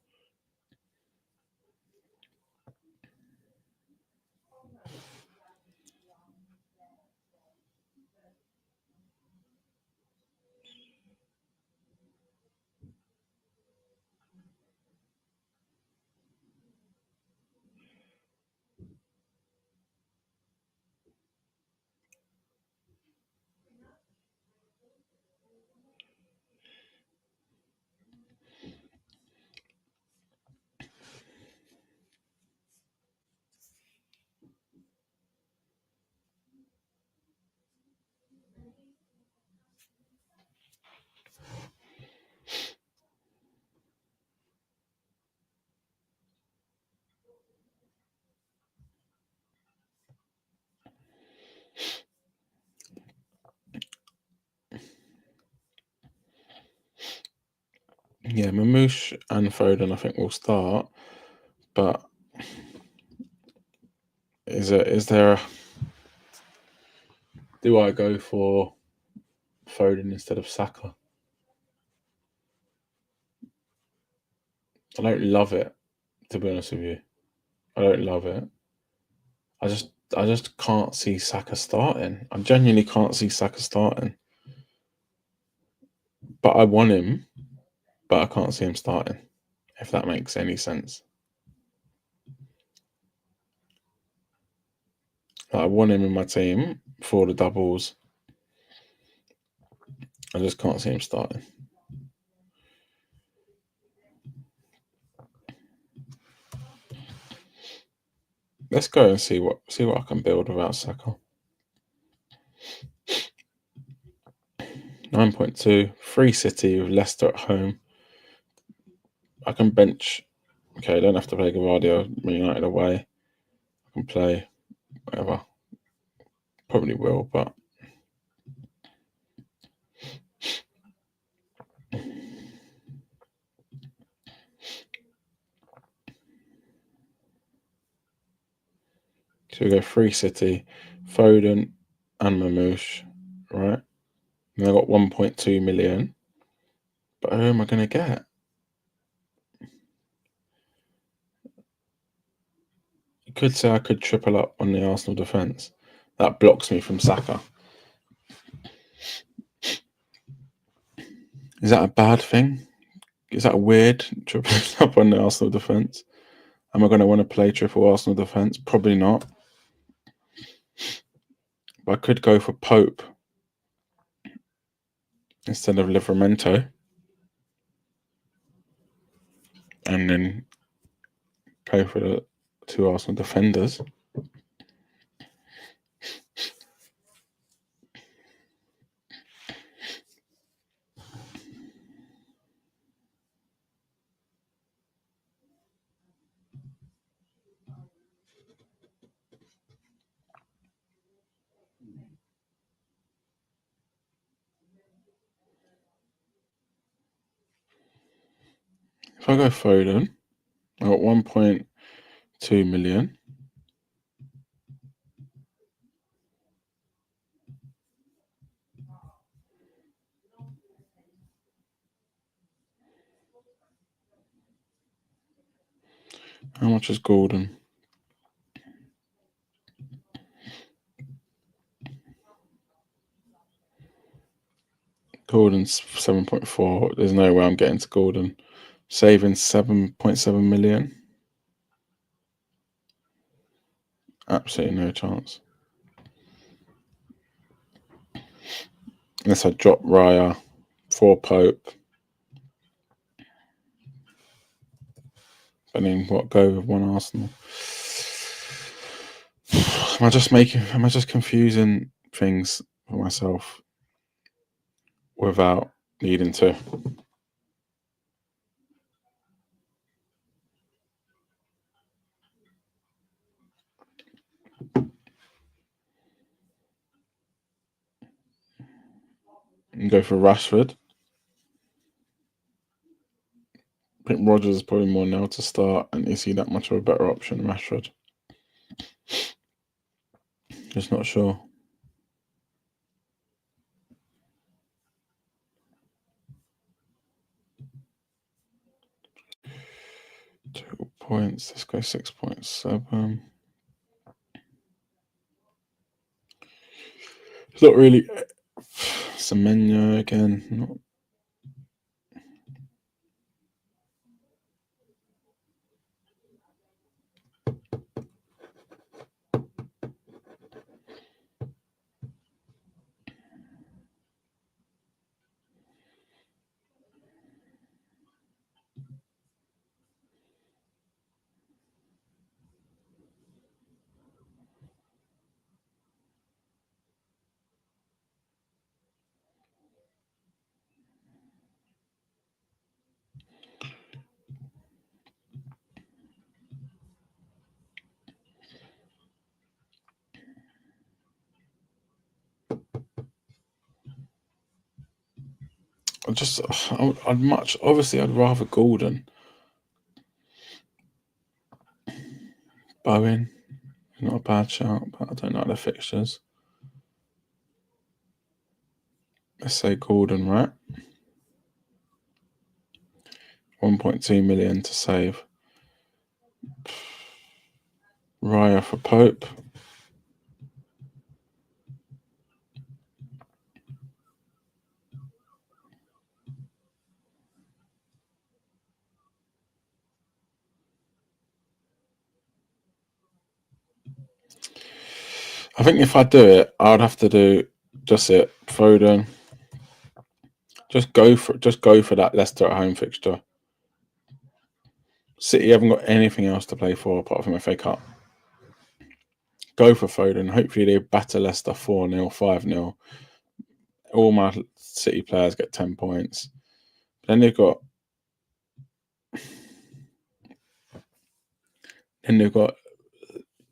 Yeah, Mamouche and Foden, I think, will start. But is there a, do I go for Foden instead of Saka? I don't love it, to be honest with you. I don't love it. I just can't see Saka starting. I genuinely can't see Saka starting. But I want him, but I can't see him starting, if that makes any sense. Like, I want him in my team for the doubles. I just can't see him starting. Let's go and see what I can build without Saka. 9.2, free City with Leicester at home. I can bench. Okay, I don't have to play Gavardio, United away. I can play whatever. Probably will, but so we go free City, Foden and Mamouche, right? And I got 1.2 million. But who am I going to get? You could say I could triple up on the Arsenal defence. That blocks me from Saka. Is that a bad thing? Is that weird, tripling up on the Arsenal defence? Am I going to want to play triple Arsenal defence? Probably not. But I could go for Pope instead of Livramento. And then play for the two Arsenal defenders. If I go Foden, I got 1.2 million. How much is Gordon? Gordon's 7.4. There's no way I'm getting to Gordon. Saving 7.7 million. Absolutely no chance. Unless I drop Raya for Pope. And then what, go with one Arsenal? Am I just confusing things for myself without needing to? And go for Rashford. I think Rodgers is probably more now to start, and is he that much of a better option, Rashford? Just not sure. Total points. Let's go 6.7. It's not really. Semenyo again. Not. I'd rather Gordon. Bowen, not a bad shout, but I don't know the fixtures. Let's say Gordon, right? 1.2 million to save. Raya for Pope. I think if I do it, I'd have to do just it. Foden. Just go for that Leicester at home fixture. City haven't got anything else to play for apart from FA Cup. Go for Foden. Hopefully they batter Leicester 4-0, 5-0. All my City players get 10 points. Then they've got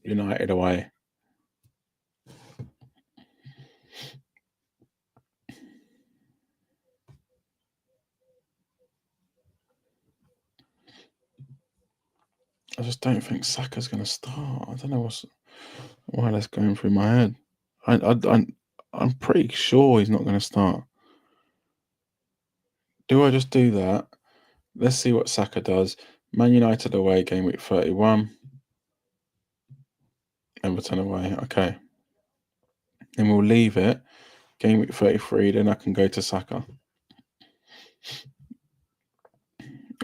United away. I just don't think Saka's going to start. I don't know why that's going through my head. I'm pretty sure he's not going to start. Do I just do that? Let's see what Saka does. Man United away, game week 31. Everton away. Okay. Then we'll leave it. Game week 33. Then I can go to Saka.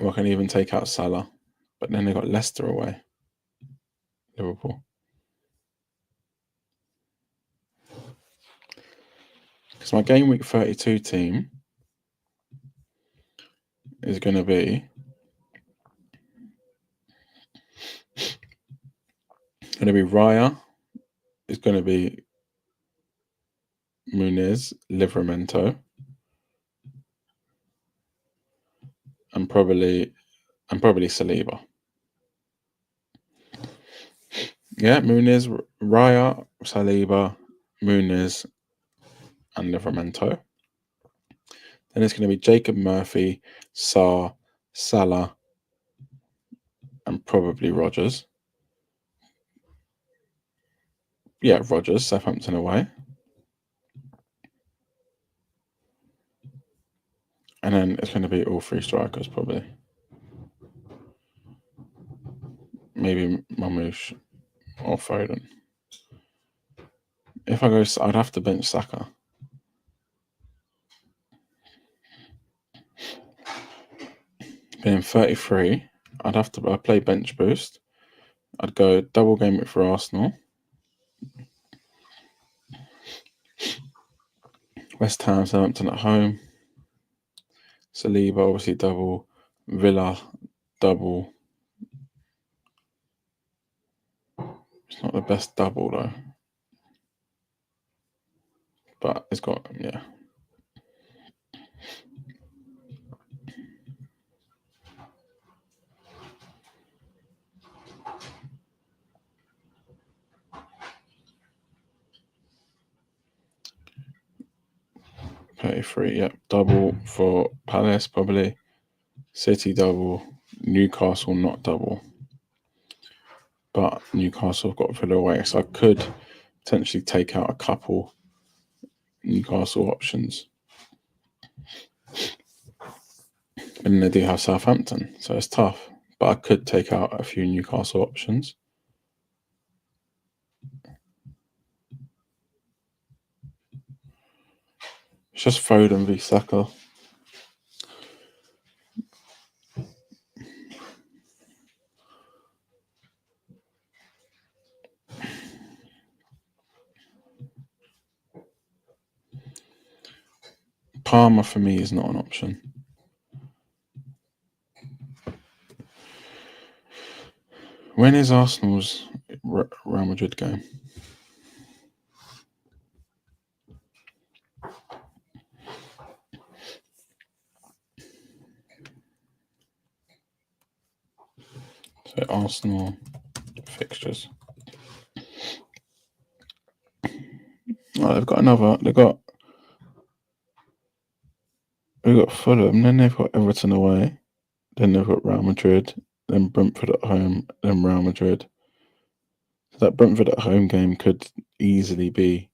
Or I can even take out Salah. But then they got Leicester away. Liverpool. Because my game week 32 team is going to be Raya. It's going to be Muniz, Livramento, and probably Saliba. Yeah, Muniz, Raya, Saliba, Muniz, and Livramento. Then it's going to be Jacob Murphy, Sarr, Salah, and probably Rodgers. Yeah, Rodgers, Southampton away. And then it's going to be all three strikers, probably. Maybe Mamouche or Foden. If I go, I'd have to bench Saka. Being 33, I'd play bench boost. I'd go double game week for Arsenal. West Ham, Southampton at home. Saliba, obviously double. Villa, double. It's not the best double though. But it's got, yeah. Free, yep. Double for Palace, probably. City double. Newcastle not double. But Newcastle have got Villa away, so I could potentially take out a couple Newcastle options. And then they do have Southampton, so it's tough. But I could take out a few Newcastle options. It's just Foden v Saka. Palmer for me is not an option. When is Arsenal's Real Madrid game? So Arsenal fixtures. Oh, they've got Fulham, then they've got Everton away, then they've got Real Madrid, then Brentford at home, then Real Madrid. So that Brentford at home game could easily be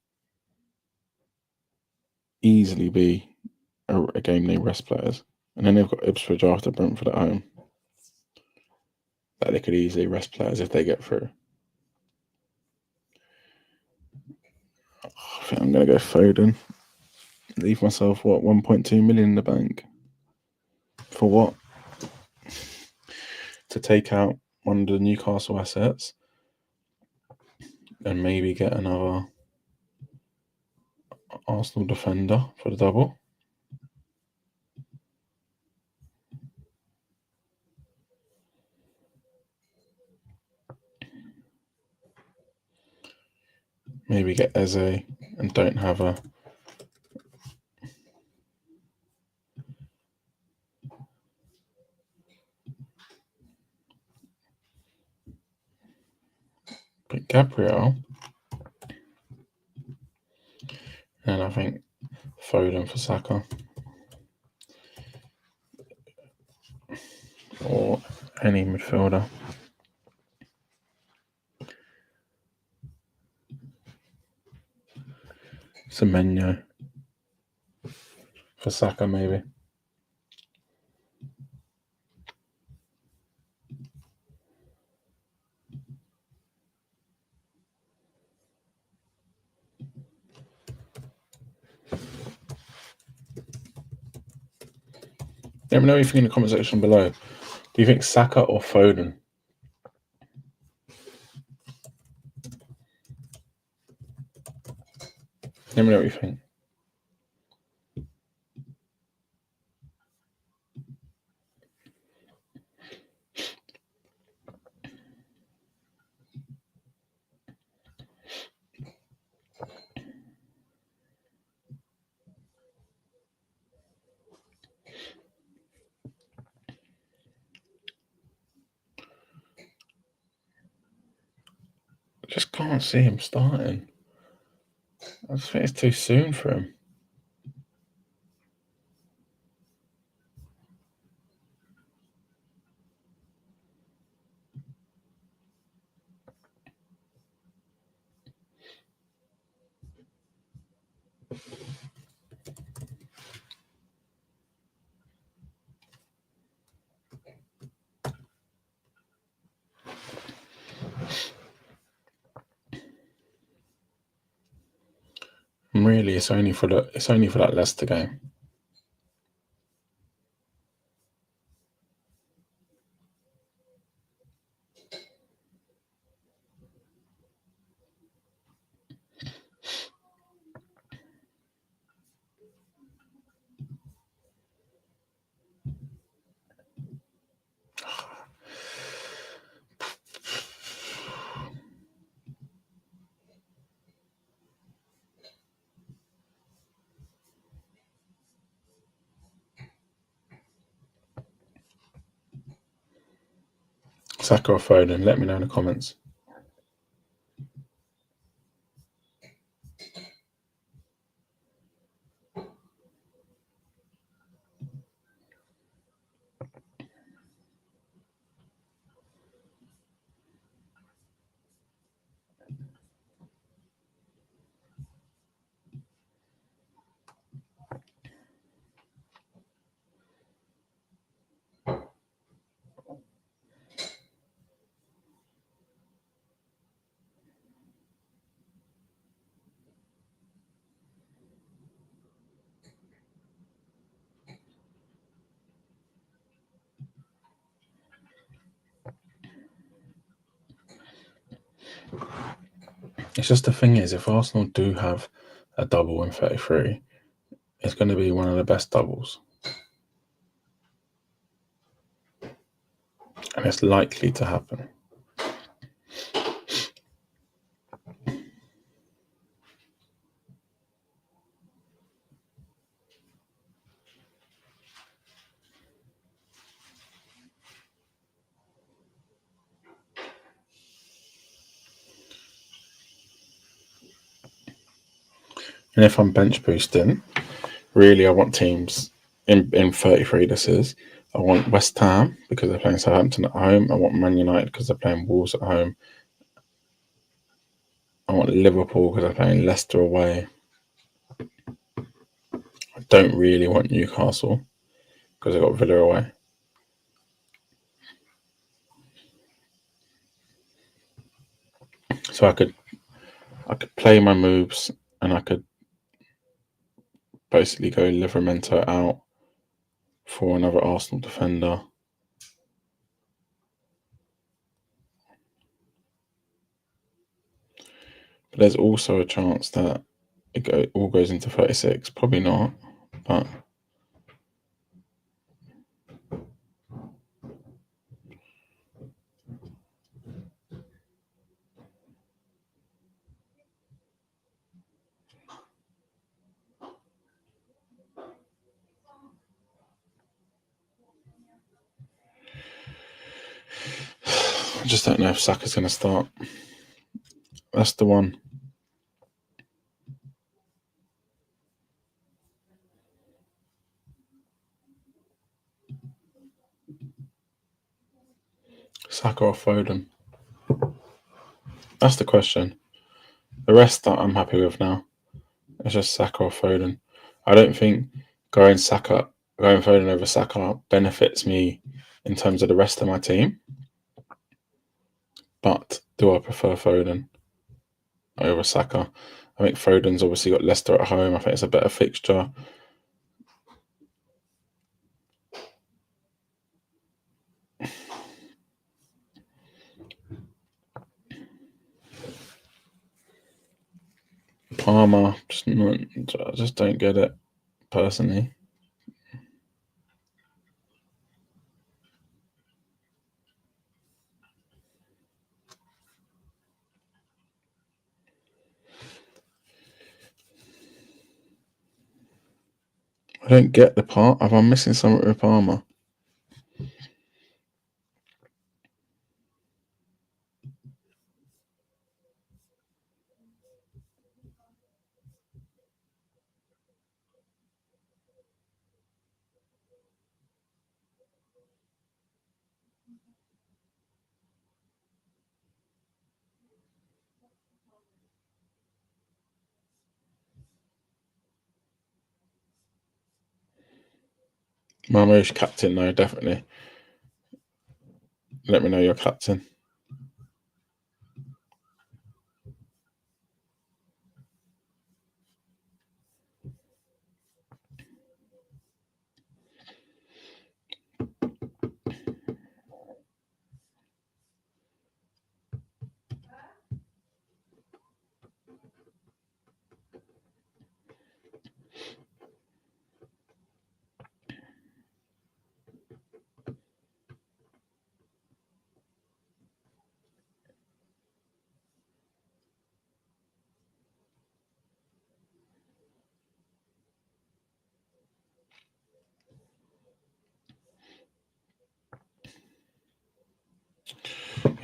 a game they rest players. And then they've got Ipswich after Brentford at home. That they could easily rest players if they get through. I think I'm going to go Foden. Leave myself, 1.2 million in the bank? For what? To take out one of the Newcastle assets and maybe get another Arsenal defender for the double. Maybe get Eze and don't have a pick Gabriel. And I think Foden for Saka. Or any midfielder. Semenyo for Saka, maybe. Let me know if you think in the comment section below. Do you think Saka or Foden? Let me know what you think. I just can't see him starting. I just think it's too soon for him. Really, it's only for that Leicester game. Saka or Foden? Let me know in the comments. It's just the thing is, if Arsenal do have a double in 33, it's going to be one of the best doubles. And it's likely to happen. And if I'm bench boosting, really I want teams in 33, this is. I want West Ham because they're playing Southampton at home. I want Man United because they're playing Wolves at home. I want Liverpool because they're playing Leicester away. I don't really want Newcastle because they've got Villa away. So I could play my moves and I could basically go Livramento out for another Arsenal defender. But there's also a chance that it all goes into 36. Probably not, but I just don't know if Saka's going to start. That's the one. Saka or Foden? That's the question. The rest that I'm happy with now. It's just Saka or Foden. I don't think going Foden over Saka benefits me in terms of the rest of my team. But do I prefer Foden over Saka? I think Foden's obviously got Leicester at home. I think it's a better fixture. Palmer, I just don't get it personally. I don't get the part. If I'm missing something with Palmer. Marmoush captain, no, definitely. Let me know your captain.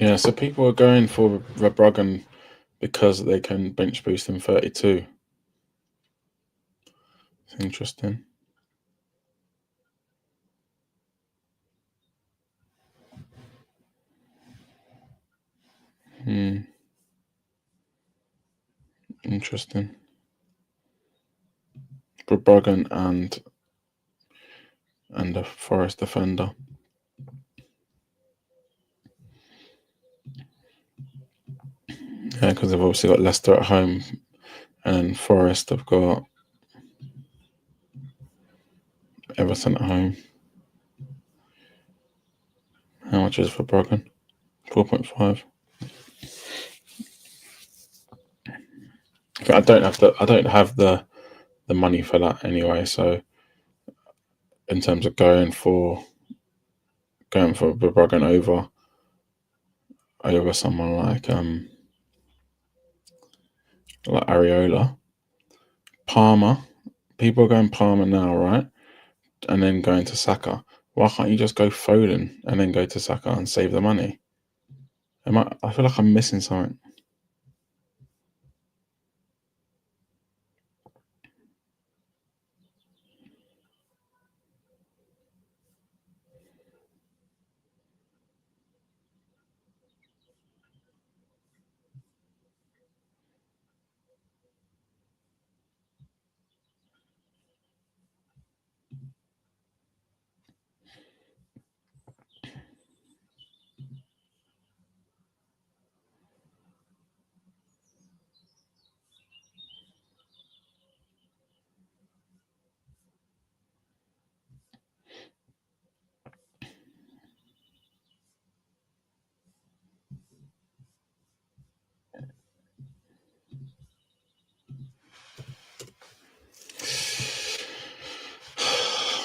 Yeah, so people are going for Verbruggen because they can bench boost in 32. It's interesting. Interesting. Verbruggen and a Forest defender. Yeah, because they've obviously got Leicester at home, and Forest have got Everton at home. How much is Verbruggen? 4.5. I don't have the money for that anyway. So in terms of going for Verbruggen over someone like Areola, Palmer. People are going Palmer now, right? And then going to Saka. Why can't you just go Foden and then go to Saka and save the money? I feel like I'm missing something.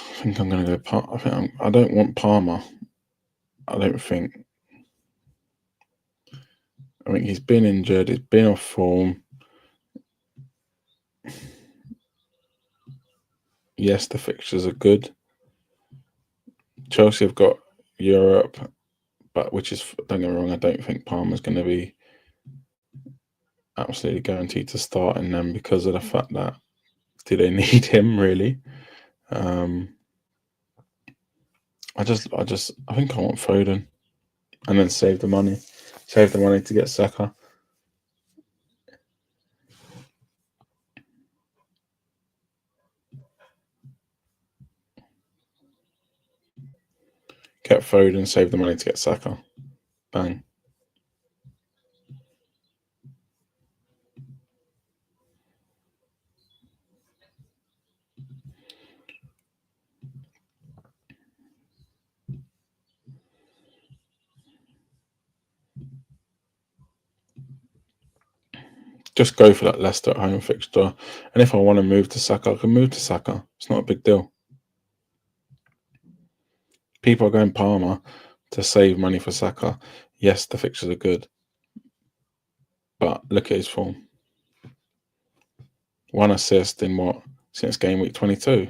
I think I'm going to go. I don't want Palmer. I don't think. I think he's been injured. He's been off form. Yes, the fixtures are good. Chelsea have got Europe, but don't get me wrong, I don't think Palmer's going to be absolutely guaranteed to start in them because of the fact that do they need him really? I think I want Foden, and then save the money to get Saka. Get Foden, save the money to get Saka. Bang. Just go for that Leicester at home fixture. And if I want to move to Saka, I can move to Saka. It's not a big deal. People are going Palmer to save money for Saka. Yes, the fixtures are good. But look at his form. 1 assist in since game week 22.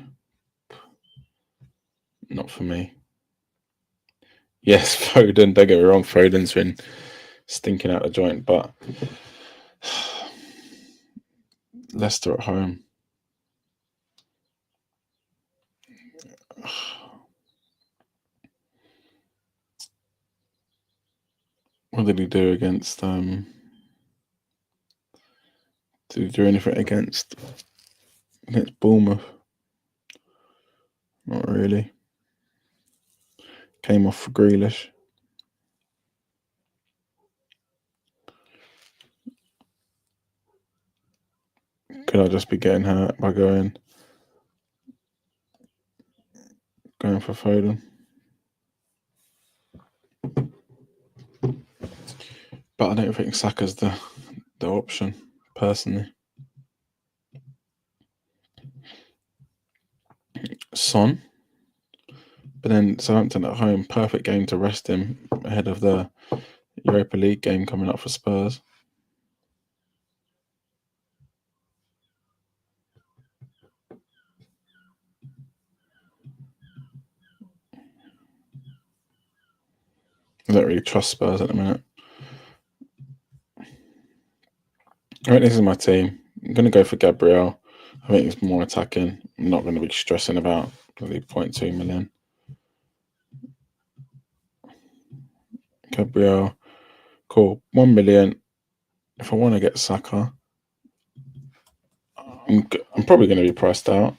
Not for me. Yes, Foden, don't get me wrong, Foden's been stinking out the joint, but Leicester at home. What did he do against did he do anything against Bournemouth? Not really. Came off for Grealish. Could I just be getting hurt by going for Foden? But I don't think Saka's the option, personally. Son. But then Southampton at home, perfect game to rest him ahead of the Europa League game coming up for Spurs. I don't really trust Spurs at the minute. I think this is my team. I'm going to go for Gabriel. I think it's more attacking. I'm not going to be stressing about the 0.2 million. Gabriel. Cool. 1 million. If I want to get Saka, I'm probably going to be priced out.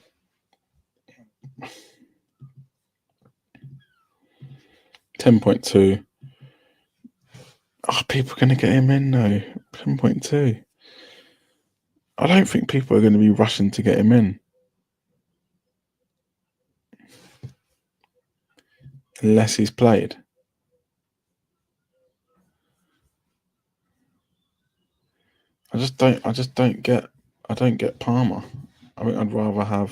10.2. Oh, people are going to get him in though. 10.2. I don't think people are going to be rushing to get him in. Unless he's played. I don't get Palmer. I think I'd rather had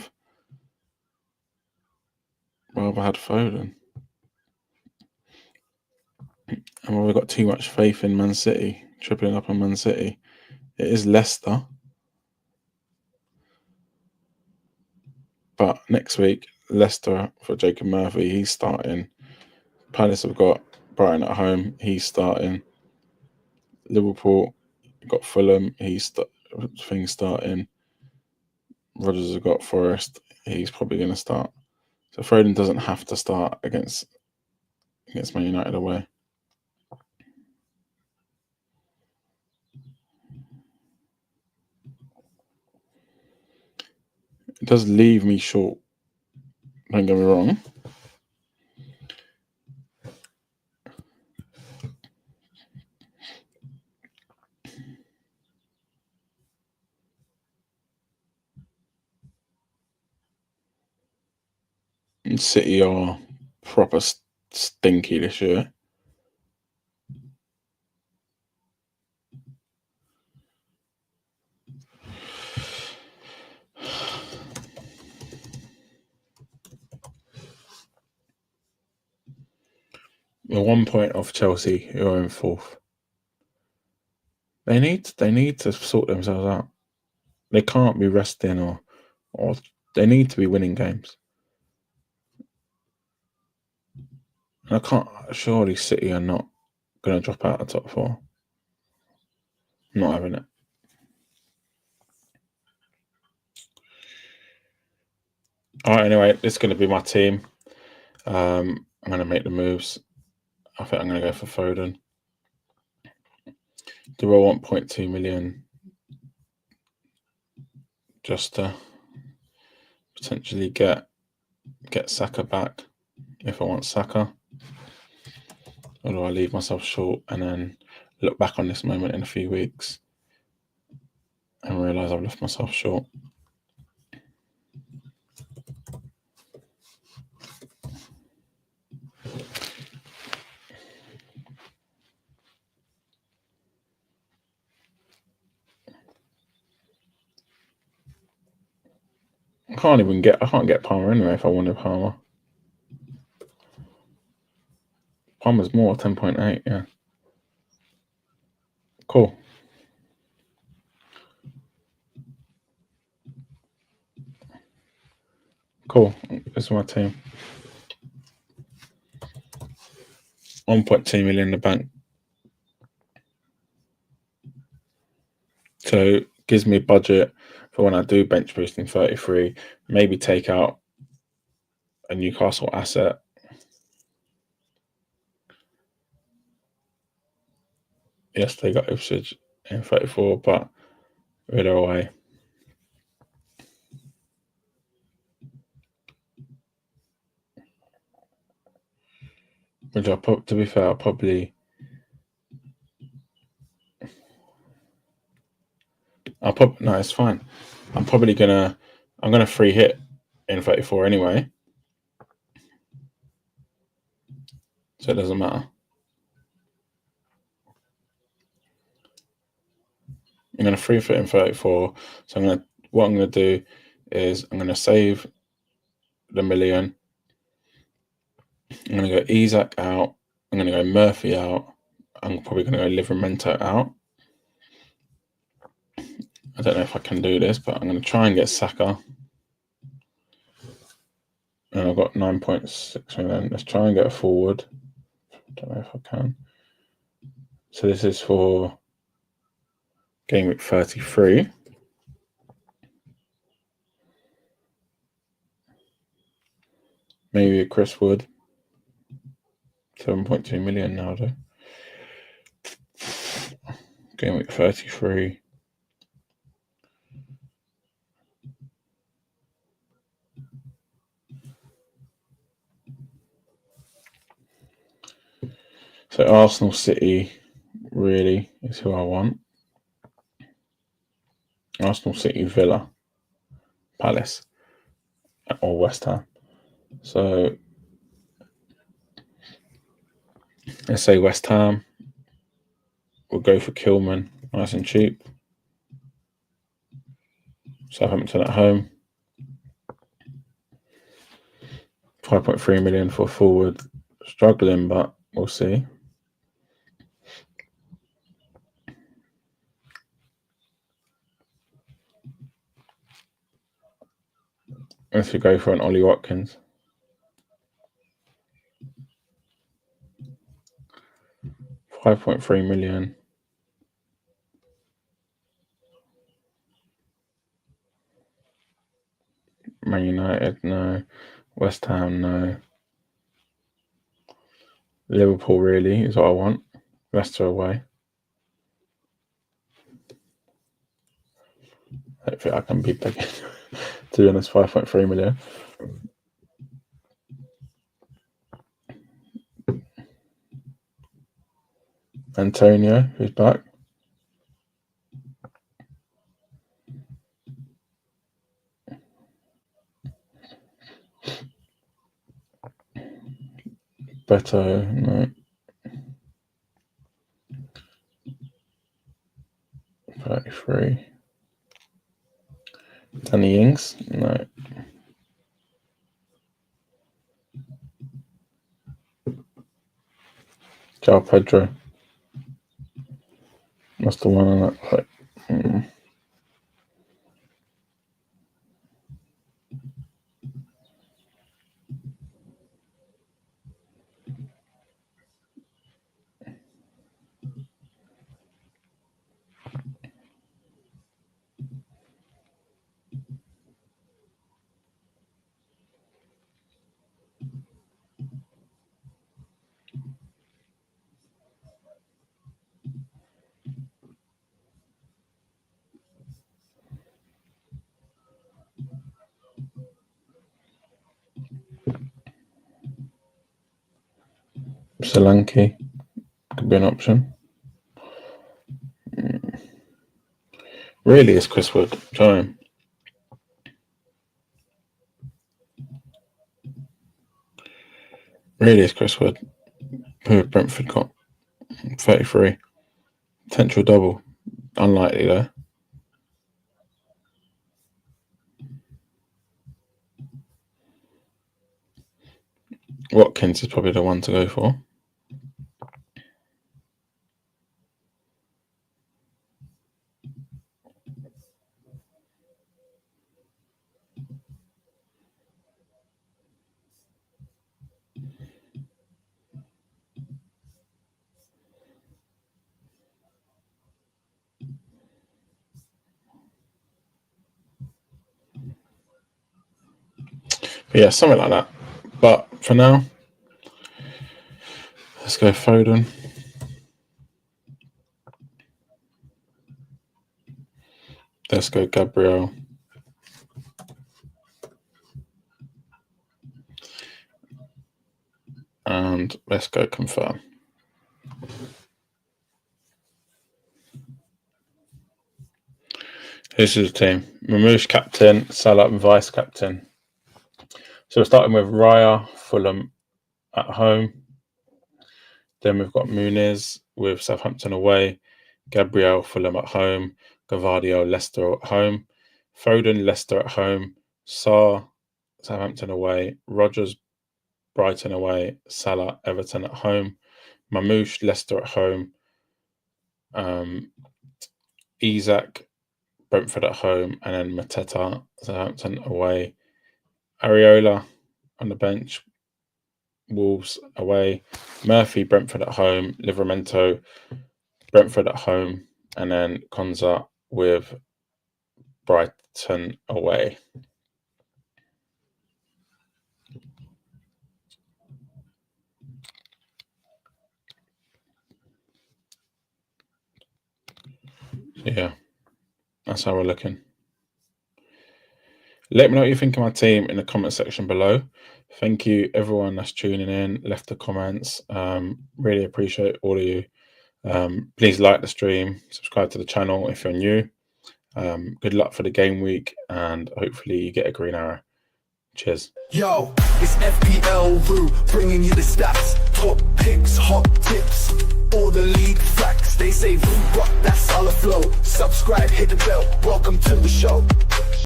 Foden. And we've got too much faith in Man City, tripling up on Man City. It is Leicester. But next week, Leicester for Jacob Murphy, he's starting. Palace have got Brighton at home, he's starting. Liverpool got Fulham, starting. Rodgers has got Forest, he's probably going to start. So Foden doesn't have to start against Man United away. It does leave me short. Don't get me wrong. And City are proper stinky this year. We're 1 point off Chelsea, who are in fourth. They need to sort themselves out. They can't be resting or they need to be winning games. And I can't. Surely City are not going to drop out of the top four. I'm not having it. All right. Anyway, this is going to be my team. I'm going to make the moves. I think I'm going to go for Foden. Do I want 0.2 million just to potentially get Saka back if I want Saka? Or do I leave myself short and then look back on this moment in a few weeks and realise I've left myself short? I can't get Palmer anyway if I wanted Palmer. Palmer's more 10.8, yeah. Cool. Cool. This is my team. 1.2 million in the bank. So gives me a budget for when I do bench boost in 33, maybe take out a Newcastle asset. Yes, they got Ipswich in 34, but they're away. Which to be fair, no, it's fine. I'm gonna free hit in 34 anyway. So it doesn't matter. I'm gonna free hit in 34. So what I'm gonna do is I'm gonna save the million. I'm gonna go Isak out. I'm gonna go Murphy out. I'm probably gonna go Livramento out. I don't know if I can do this, but I'm gonna try and get Saka. And I've got 9.6 million. Let's try and get a forward. I don't know if I can. So this is for Game week 33. Maybe a Chris Wood. 7.2 million now, though. Game week 33. So Arsenal City really is who I want. Arsenal City, Villa, Palace, or West Ham. So let's say West Ham. We'll go for Kilman, nice and cheap. Southampton at home. 5.3 million for forward. Struggling, but we'll see. Let's go for an Ollie Watkins. £5.3 million. Man United, no. West Ham, no. Liverpool, really, is what I want. Leicester away. I don't think I can beat that game. To be honest, 5.3 million. Antonio, who's back. Beto, no. 33. Danny Ings, no. João Pedro. That's the one on that plate. Solanke could be an option. Really, it's Chris Wood. Joe. Really, it's Chris Wood. Who Brentford got? 33. Potential double. Unlikely, though. Watkins is probably the one to go for. But yeah, something like that. But for now, let's go Foden. Let's go Gabriel. And let's go confirm. This is the team. Mamouche captain, Salah vice captain. So we're starting with Raya, Fulham at home. Then we've got Muniz with Southampton away. Gabriel, Fulham at home. Gavardio, Leicester at home. Foden, Leicester at home. Sarr, Southampton away. Rodgers, Brighton away. Salah, Everton at home. Mamouche, Leicester at home. Isak, Brentford at home. And then Mateta, Southampton away. Areola on the bench. Wolves away. Murphy, Brentford at home. Livramento, Brentford at home. and then Konza with Brighton away. Yeah, that's how we're looking. Let me know what you think of my team in the comment section below. Thank you everyone that's tuning in, left the comments. Really appreciate all of you. Please like the stream, subscribe to the channel if you're new. Good luck for the game week, and hopefully you get a green arrow. Cheers. Yo, it's FPL Roo, bringing you the stats, top picks, hot tips, all the league facts. They say Roo rock, that's all the flow. Subscribe, hit the bell, welcome to the show.